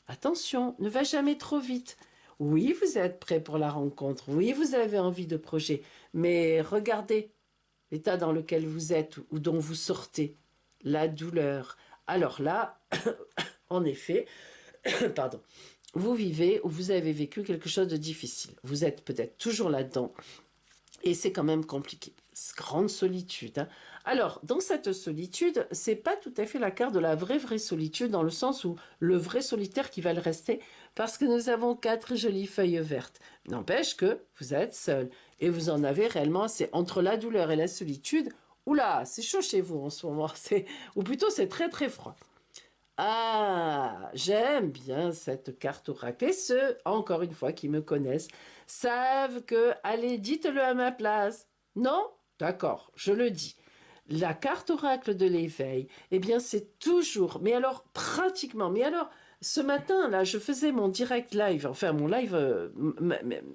attention, ne va jamais trop vite. Oui, vous êtes prêt pour la rencontre. Oui, vous avez envie de projet. Mais regardez l'état dans lequel vous êtes ou dont vous sortez. La douleur. Alors là, en effet, pardon, vous vivez ou vous avez vécu quelque chose de difficile. Vous êtes peut-être toujours là-dedans. Et c'est quand même compliqué. Grande solitude. Hein. Alors, dans cette solitude, c'est pas tout à fait la carte de la vraie solitude, dans le sens où le vrai solitaire qui va le rester, parce que nous avons 4 jolies feuilles vertes. N'empêche que vous êtes seul. Et vous en avez réellement assez. Entre la douleur et la solitude, oula, c'est chaud chez vous en ce moment. Ou plutôt, c'est très très froid. Ah, j'aime bien cette carte oracle. Et ceux, encore une fois, qui me connaissent, savent que, allez, dites-le à ma place. Non? D'accord, je le dis. La carte oracle de l'éveil, eh bien, c'est toujours, mais alors, pratiquement, mais alors, ce matin, là, je faisais mon direct live, enfin, mon live,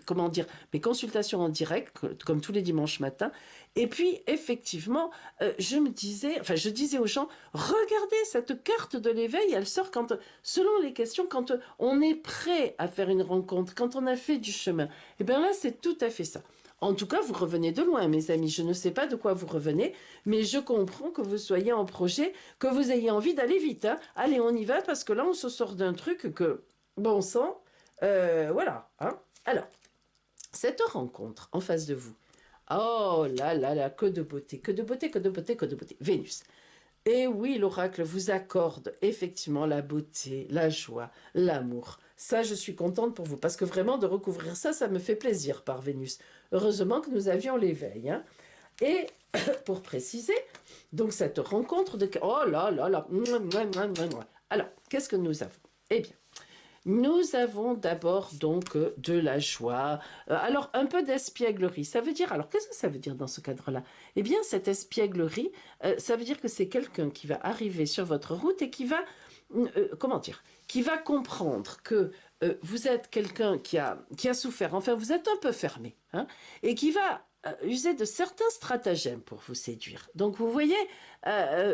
comment dire, mes consultations en direct, comme tous les dimanches matins, et puis, effectivement, je disais aux gens, regardez cette carte de l'éveil, elle sort quand, selon les questions, quand on est prêt à faire une rencontre, quand on a fait du chemin. Et bien là, c'est tout à fait ça. En tout cas, vous revenez de loin, mes amis. Je ne sais pas de quoi vous revenez, mais je comprends que vous soyez en projet, que vous ayez envie d'aller vite. Hein. Allez, on y va, parce que là, on se sort d'un truc que, bon sang, voilà. Hein. Alors, cette rencontre en face de vous, oh là là là, que de beauté, que de beauté, que de beauté, que de beauté. Vénus. Et oui, l'oracle vous accorde effectivement la beauté, la joie, l'amour. Ça, je suis contente pour vous, parce que vraiment, de recouvrir ça, ça me fait plaisir par Vénus. Heureusement que nous avions l'éveil. Hein. Et pour préciser, donc cette rencontre de... Oh là là là. Alors, qu'est-ce que nous avons? Eh bien, nous avons d'abord donc de la joie. Alors, un peu d'espièglerie. Ça veut dire... Alors, qu'est-ce que ça veut dire dans ce cadre-là? Eh bien, cette espièglerie, ça veut dire que c'est quelqu'un qui va arriver sur votre route et qui va... comment dire? Qui va comprendre que vous êtes quelqu'un qui a souffert. Enfin, vous êtes un peu fermé. Hein, et qui va user de certains stratagèmes pour vous séduire. Donc vous voyez,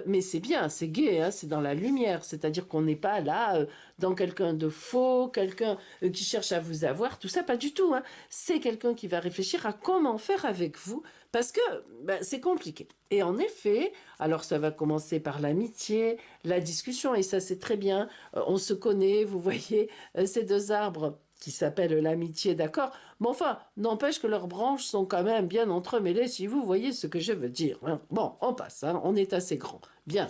mais c'est bien, c'est gai, hein, c'est dans la lumière, c'est-à-dire qu'on n'est pas là dans quelqu'un de faux, quelqu'un qui cherche à vous avoir, tout ça, pas du tout. Hein. C'est quelqu'un qui va réfléchir à comment faire avec vous, parce que ben, c'est compliqué. Et en effet, alors ça va commencer par l'amitié, la discussion, et ça c'est très bien, on se connaît, vous voyez, ces deux arbres qui s'appellent l'amitié, d'accord? Mais enfin, n'empêche que leurs branches sont quand même bien entremêlées, si vous voyez ce que je veux dire. Hein. Bon, on passe, hein, on est assez grand. Bien.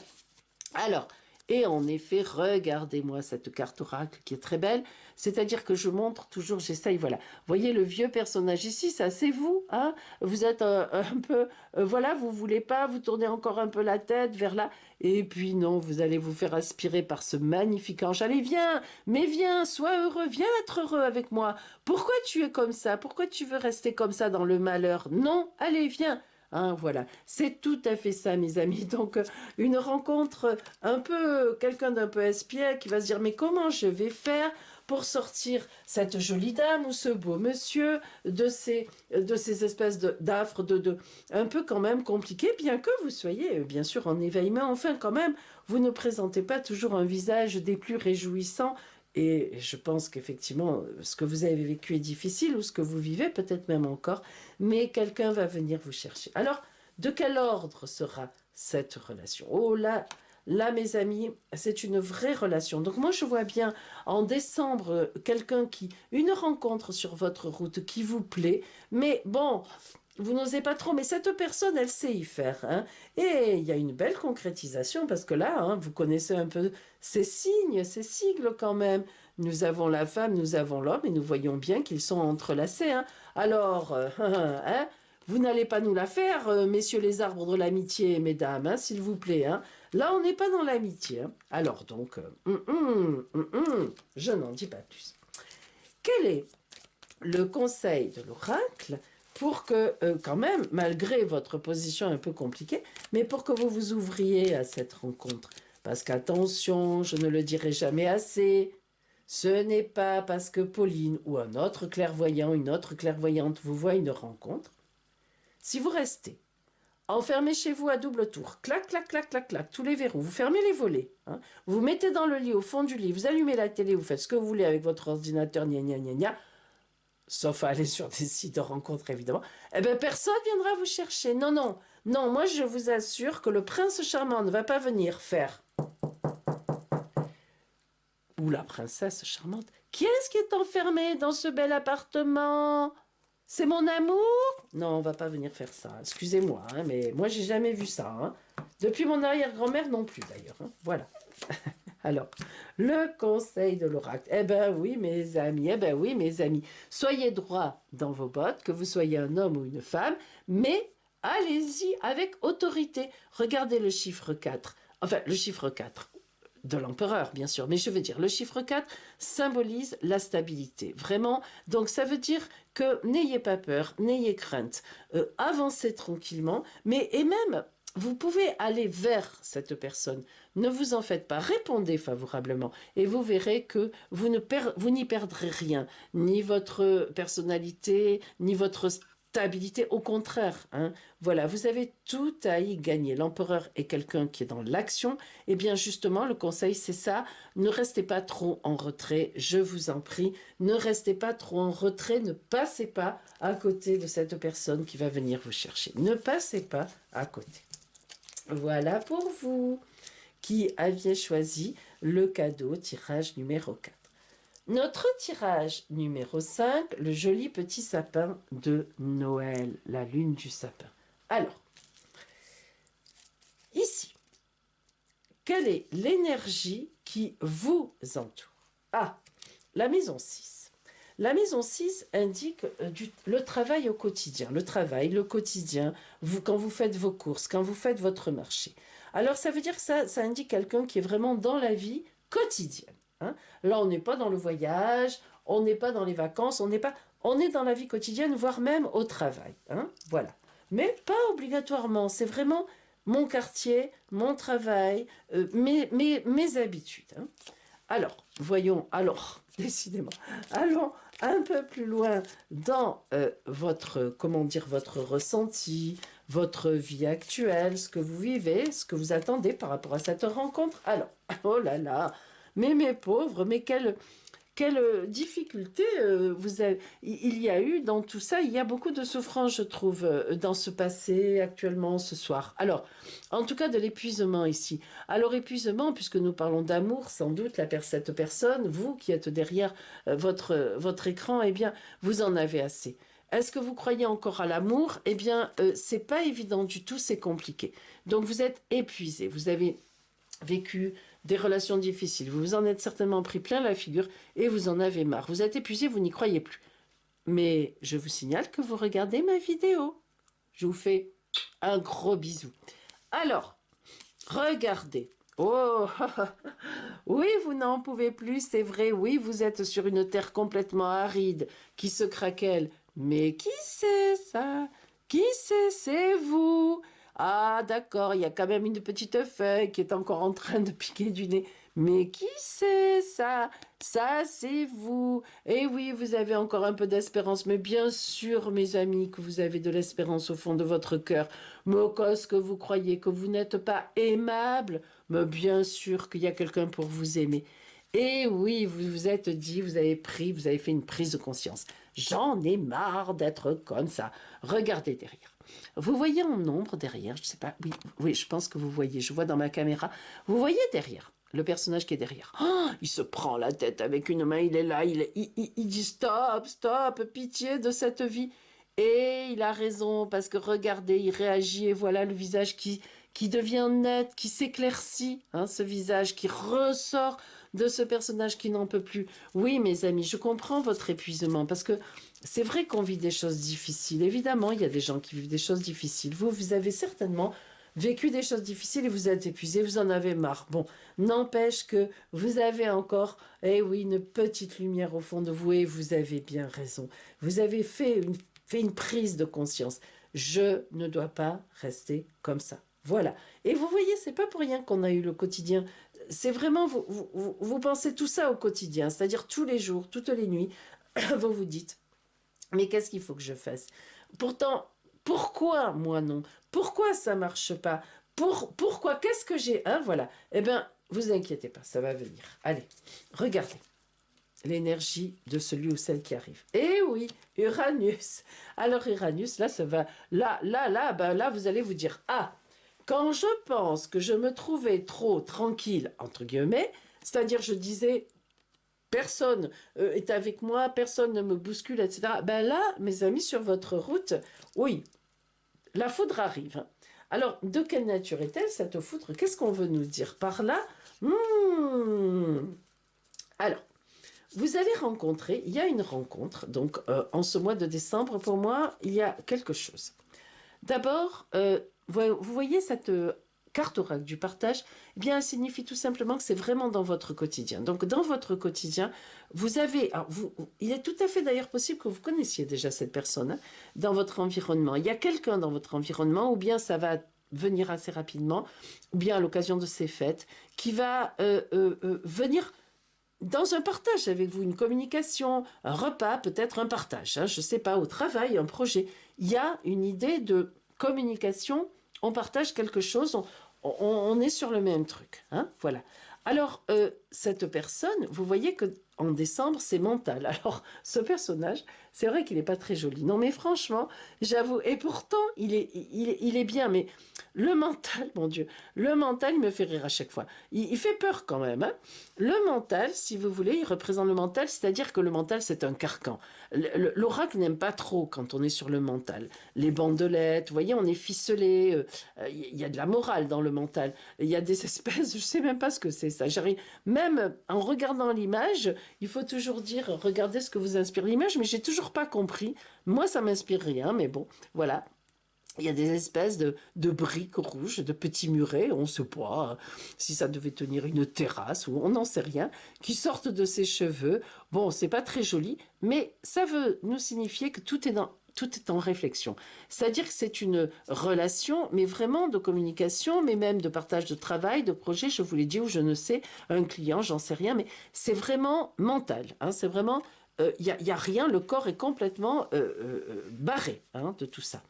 Alors, et en effet, regardez-moi cette carte oracle qui est très belle. C'est-à-dire que je montre toujours, j'essaye, voilà. Voyez le vieux personnage ici, ça c'est vous. Hein, vous êtes un peu, voilà, vous voulez pas, vous tournez encore un peu la tête vers là. Et puis non, vous allez vous faire aspirer par ce magnifique ange. Allez, viens, mais viens, sois heureux, viens être heureux avec moi. Pourquoi tu es comme ça? Pourquoi tu veux rester comme ça dans le malheur? Non, allez, viens. Hein, voilà, c'est tout à fait ça, mes amis. Donc, une rencontre un peu, quelqu'un d'un peu espiègle qui va se dire, mais comment je vais faire pour sortir cette jolie dame ou ce beau monsieur de ces espèces d'affres, un peu quand même compliquées, bien que vous soyez bien sûr en éveil, mais enfin quand même, vous ne présentez pas toujours un visage des plus réjouissants. Et je pense qu'effectivement, ce que vous avez vécu est difficile, ou ce que vous vivez peut-être même encore, mais quelqu'un va venir vous chercher. Alors, de quel ordre sera cette relation? Oh là, là, mes amis, c'est une vraie relation. Donc moi, je vois bien en décembre une rencontre sur votre route qui vous plaît, mais bon, vous n'osez pas trop, mais cette personne, elle sait y faire. Hein. Et il y a une belle concrétisation, parce que là, hein, vous connaissez un peu ces signes, ces sigles quand même. Nous avons la femme, nous avons l'homme, et nous voyons bien qu'ils sont entrelacés. Hein. Alors, hein, vous n'allez pas nous la faire, messieurs les arbres de l'amitié, mesdames, hein, s'il vous plaît. Hein. Là, on n'est pas dans l'amitié. Hein. Alors donc, je n'en dis pas plus. Quel est le conseil de l'oracle pour que, quand même, malgré votre position un peu compliquée, mais pour que vous vous ouvriez à cette rencontre? Parce qu'attention, je ne le dirai jamais assez, ce n'est pas parce que Pauline ou un autre clairvoyant, une autre clairvoyante vous voit une rencontre. Si vous restez enfermé chez vous à double tour, clac, clac, clac, clac, clac, tous les verrous, vous fermez les volets, hein, vous vous mettez dans le lit, au fond du lit, vous allumez la télé, vous faites ce que vous voulez avec votre ordinateur, gna gna gna gna, sauf à aller sur des sites de rencontres évidemment, eh bien personne viendra vous chercher. Non, non, non, moi je vous assure que le prince charmant ne va pas venir faire... Ou la princesse charmante. Qui est-ce qui est enfermé dans ce bel appartement? C'est mon amour? Non, on va pas venir faire ça. Excusez-moi, hein, mais moi j'ai jamais vu ça. Hein. Depuis mon arrière-grand-mère non plus d'ailleurs. Hein. Voilà. Alors, le conseil de l'oracle. Eh ben oui, mes amis, eh ben oui, mes amis. Soyez droit dans vos bottes, que vous soyez un homme ou une femme, mais allez-y avec autorité. Regardez le chiffre 4. Enfin, le chiffre 4 de l'empereur, bien sûr. Mais je veux dire, le chiffre 4 symbolise la stabilité. Vraiment. Donc, ça veut dire que n'ayez pas peur, n'ayez crainte. Avancez tranquillement, mais et même... Vous pouvez aller vers cette personne. Ne vous en faites pas. Répondez favorablement. Et vous verrez que vous n'y perdrez rien. Ni votre personnalité, ni votre stabilité. Au contraire. Hein. Voilà, vous avez tout à y gagner. L'empereur est quelqu'un qui est dans l'action. Et bien justement, le conseil, c'est ça. Ne restez pas trop en retrait. Je vous en prie. Ne restez pas trop en retrait. Ne passez pas à côté de cette personne qui va venir vous chercher. Ne passez pas à côté. Voilà pour vous qui aviez choisi le cadeau tirage numéro 4. Notre tirage numéro 5, le joli petit sapin de Noël, la lune du sapin. Alors, ici, quelle est l'énergie qui vous entoure? Ah, la maison 6. La maison 6 indique le travail au quotidien. Le travail, le quotidien, quand vous faites vos courses, quand vous faites votre marché. Alors ça veut dire que ça indique quelqu'un qui est vraiment dans la vie quotidienne. Hein. Là, on n'est pas dans le voyage, on n'est pas dans les vacances, on est dans la vie quotidienne, voire même au travail. Hein. Voilà. Mais pas obligatoirement, c'est vraiment mon quartier, mon travail, mes habitudes. Hein. Alors, voyons, décidément, allons un peu plus loin dans votre, comment dire, votre ressenti, votre vie actuelle, ce que vous vivez, ce que vous attendez par rapport à cette rencontre. Alors, oh là là, mais mes pauvres, mais quelle difficulté il y a eu dans tout ça. Il y a beaucoup de souffrance, je trouve, dans ce passé, actuellement, ce soir. Alors, en tout cas, de l'épuisement ici. Alors, épuisement, puisque nous parlons d'amour, sans doute, cette personne, vous qui êtes derrière votre écran, eh bien, vous en avez assez. Est-ce que vous croyez encore à l'amour? Eh bien, c'est pas évident du tout, c'est compliqué. Donc, vous êtes épuisé, vous avez vécu des relations difficiles, vous vous en êtes certainement pris plein la figure et vous en avez marre. Vous êtes épuisé, vous n'y croyez plus. Mais je vous signale que vous regardez ma vidéo. Je vous fais un gros bisou. Alors, regardez. Oh, oui, vous n'en pouvez plus, c'est vrai. Oui, vous êtes sur une terre complètement aride qui se craquelle. Mais qui c'est ça? Qui c'est vous? Ah, d'accord, il y a quand même une petite feuille qui est encore en train de piquer du nez. Mais qui c'est ça? Ça, c'est vous. Eh oui, vous avez encore un peu d'espérance. Mais bien sûr, mes amis, que vous avez de l'espérance au fond de votre cœur. Mais qu'est-ce que vous croyez que vous n'êtes pas aimable? Mais bien sûr qu'il y a quelqu'un pour vous aimer. Et oui, vous vous êtes dit, vous avez fait une prise de conscience. J'en ai marre d'être comme ça. Regardez derrière. Vous voyez en ombre derrière, je ne sais pas, oui, je pense que vous voyez, je vois dans ma caméra. Vous voyez derrière, le personnage qui est derrière. Oh, il se prend la tête avec une main, il est là, il dit stop, stop, pitié de cette vie. Et il a raison, parce que regardez, il réagit et voilà le visage qui devient net, qui s'éclaircit, hein, ce visage qui ressort de ce personnage qui n'en peut plus. Oui, mes amis, je comprends votre épuisement, parce que c'est vrai qu'on vit des choses difficiles. Évidemment, il y a des gens qui vivent des choses difficiles. Vous avez certainement vécu des choses difficiles et vous êtes épuisé, vous en avez marre. Bon, n'empêche que vous avez encore, eh oui, une petite lumière au fond de vous et vous avez bien raison. Vous avez fait une prise de conscience. Je ne dois pas rester comme ça. Voilà. Et vous voyez, c'est pas pour rien qu'on a eu le quotidien. C'est vraiment, vous pensez tout ça au quotidien, c'est-à-dire tous les jours, toutes les nuits, vous vous dites, mais qu'est-ce qu'il faut que je fasse? Pourtant, pourquoi moi non? Pourquoi ça marche pas? Pourquoi? Qu'est-ce que j'ai? Hein, voilà. Eh bien, vous inquiétez pas, ça va venir. Allez, regardez l'énergie de celui ou celle qui arrive. Eh oui, Uranus. Alors Uranus, là, ça va. Là, vous allez vous dire, ah, quand je pense que je me trouvais trop tranquille, entre guillemets, c'est-à-dire je disais, personne est avec moi, personne ne me bouscule, etc. Ben là, mes amis, sur votre route, oui, la foudre arrive. Alors, de quelle nature est-elle, cette foudre? Qu'est-ce qu'on veut nous dire par là? Alors, vous allez rencontrer, il y a une rencontre, donc en ce mois de décembre, pour moi, il y a quelque chose. D'abord, vous voyez cette carte oracle du partage, eh bien, elle signifie tout simplement que c'est vraiment dans votre quotidien. Donc, dans votre quotidien, vous avez... Alors, il est tout à fait d'ailleurs possible que vous connaissiez déjà cette personne hein, dans votre environnement. Il y a quelqu'un dans votre environnement, ou bien ça va venir assez rapidement, ou bien à l'occasion de ces fêtes, qui va venir dans un partage avec vous, une communication, un repas, peut-être un partage, hein, je ne sais pas, au travail, un projet. Il y a une idée de communication, on partage quelque chose, on est sur le même truc. Hein, voilà. Alors, cette personne, vous voyez que en décembre, c'est mental. Alors, ce personnage, c'est vrai qu'il n'est pas très joli. Non, mais franchement, j'avoue, et pourtant, il est bien, mais le mental, mon Dieu, le mental, il me fait rire à chaque fois. Il fait peur quand même. Hein. Le mental, si vous voulez, il représente le mental, c'est-à-dire que le mental, c'est un carcan. L'oracle n'aime pas trop quand on est sur le mental. Les bandelettes, vous voyez, on est ficelé. Il y a de la morale dans le mental. Il y a des espèces, je ne sais même pas ce que c'est ça. J'arrive, même en regardant l'image, il faut toujours dire, regardez ce que vous inspire l'image, mais j'ai toujours pas compris. Moi, ça m'inspire rien, mais bon, voilà. Il y a des espèces de briques rouges, de petits murets, on ne sait pas si ça devait tenir une terrasse ou on n'en sait rien, qui sortent de ses cheveux. Bon, c'est pas très joli, mais ça veut nous signifier que tout est en réflexion. C'est-à-dire que c'est une relation, mais vraiment de communication, mais même de partage de travail, de projet, je vous l'ai dit, ou je ne sais, un client, j'en sais rien, mais c'est vraiment mental. Hein, c'est vraiment, y a rien, le corps est complètement barré de tout ça.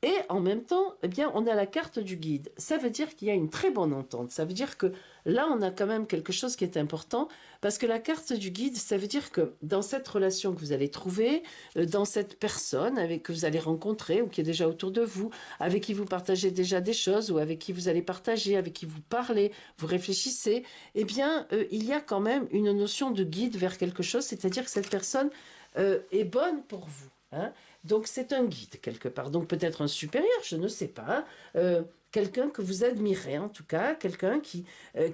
Et en même temps, eh bien, on a la carte du guide. Ça veut dire qu'il y a une très bonne entente. Ça veut dire que là, on a quand même quelque chose qui est important, parce que la carte du guide, ça veut dire que dans cette relation que vous allez trouver, dans cette personne que vous allez rencontrer, ou qui est déjà autour de vous, avec qui vous partagez déjà des choses, ou avec qui vous allez partager, avec qui vous parlez, vous réfléchissez, eh bien, il y a quand même une notion de guide vers quelque chose, c'est-à-dire que cette personne est bonne pour vous. Hein. Donc c'est un guide quelque part, donc peut-être un supérieur, je ne sais pas, quelqu'un que vous admirez en tout cas, quelqu'un qui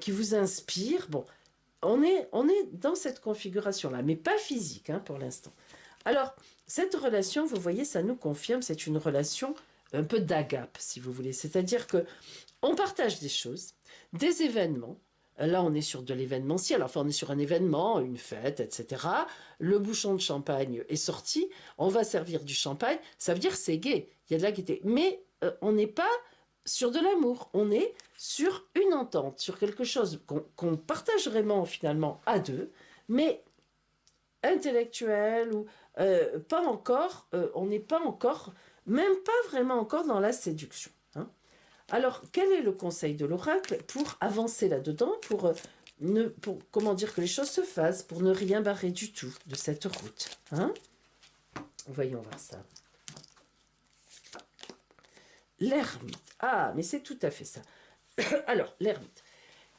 vous inspire. Bon, on est dans cette configuration-là, mais pas physique pour l'instant. Alors, cette relation, vous voyez, ça nous confirme, c'est une relation un peu d'agape, si vous voulez, c'est-à-dire que on partage des choses, des événements. Là, on est sur de l'événementiel, enfin on est sur un événement, une fête, etc. Le bouchon de champagne est sorti, on va servir du champagne, ça veut dire c'est gai, il y a de la gaieté. Mais on n'est pas sur de l'amour, on est sur une entente, sur quelque chose qu'on partage vraiment finalement à deux, mais intellectuel ou pas encore, on n'est pas encore, même pas vraiment encore dans la séduction. Alors, quel est le conseil de l'oracle pour avancer là-dedans, pour comment dire que les choses se fassent, pour ne rien barrer du tout de cette route Voyons voir ça. L'ermite. Ah, mais c'est tout à fait ça. Alors, l'ermite.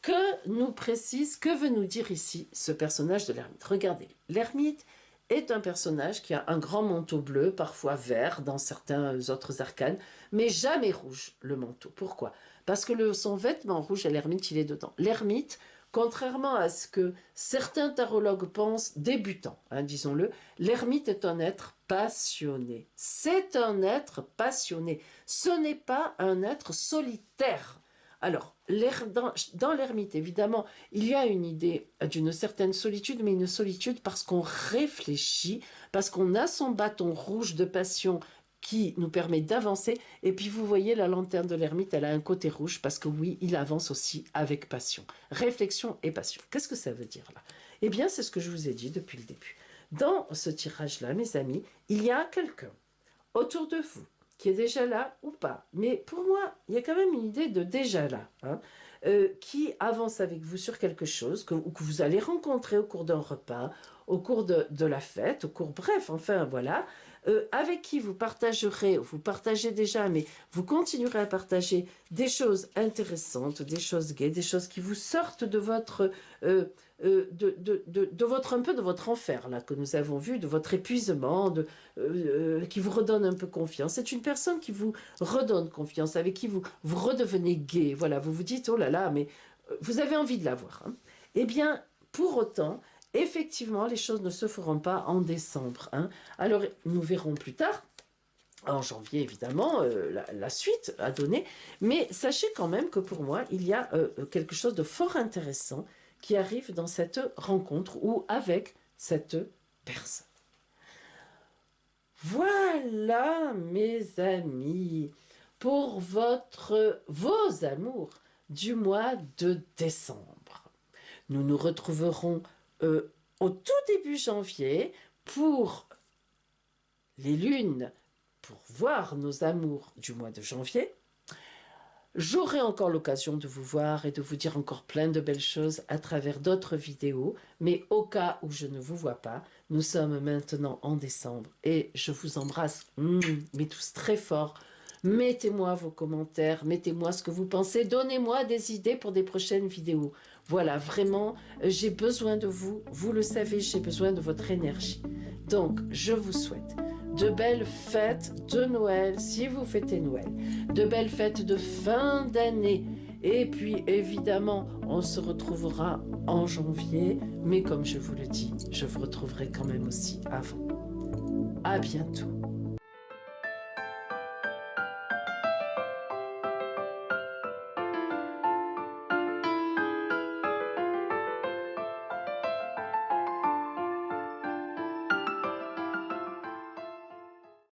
Que veut nous dire ici ce personnage de l'ermite? Regardez, l'ermite est un personnage qui a un grand manteau bleu, parfois vert dans certains autres arcanes, mais jamais rouge, le manteau. Pourquoi? Parce que son vêtement rouge à l'ermite, il est dedans. L'ermite, contrairement à ce que certains tarologues pensent, débutant, disons-le, l'ermite est un être passionné. C'est un être passionné. Ce n'est pas un être solitaire. Alors, dans l'ermite, évidemment, il y a une idée d'une certaine solitude, mais une solitude parce qu'on réfléchit, parce qu'on a son bâton rouge de passion qui nous permet d'avancer. Et puis, vous voyez, la lanterne de l'ermite, elle a un côté rouge parce que oui, il avance aussi avec passion. Réflexion et passion. Qu'est-ce que ça veut dire là? Eh bien, c'est ce que je vous ai dit depuis le début. Dans ce tirage-là, mes amis, il y a quelqu'un autour de vous qui est déjà là ou pas. Mais pour moi, il y a quand même une idée de déjà là, qui avance avec vous sur quelque chose ou que vous allez rencontrer au cours d'un repas, au cours de la fête, bref, enfin voilà, avec qui vous partagez déjà, mais vous continuerez à partager des choses intéressantes, des choses gaies, des choses qui vous sortent de votre un peu de votre enfer là que nous avons vu, de votre épuisement, qui vous redonne un peu confiance. C'est une personne qui vous redonne confiance, avec qui vous redevenez gai. Voilà, vous vous dites oh là là, mais vous avez envie de la voir. Eh bien, pour autant, effectivement, les choses ne se feront pas en décembre. Alors, nous verrons plus tard. En janvier, évidemment, la suite à donner. Mais sachez quand même que pour moi, il y a quelque chose de fort intéressant qui arrive dans cette rencontre ou avec cette personne. Voilà, mes amis, pour vos amours du mois de décembre. Nous nous retrouverons au tout début janvier pour les lunes, pour voir nos amours du mois de janvier. J'aurai encore l'occasion de vous voir et de vous dire encore plein de belles choses à travers d'autres vidéos, mais au cas où je ne vous vois pas, nous sommes maintenant en décembre et je vous embrasse, mais tous très fort. Mettez-moi vos commentaires, mettez-moi ce que vous pensez, donnez-moi des idées pour des prochaines vidéos. Voilà, vraiment, j'ai besoin de vous, vous le savez, j'ai besoin de votre énergie. Donc, je vous souhaite de belles fêtes de Noël, si vous fêtez Noël, de belles fêtes de fin d'année, Et puis évidemment, on se retrouvera en janvier, mais comme je vous le dis, je vous retrouverai quand même aussi avant. À bientôt.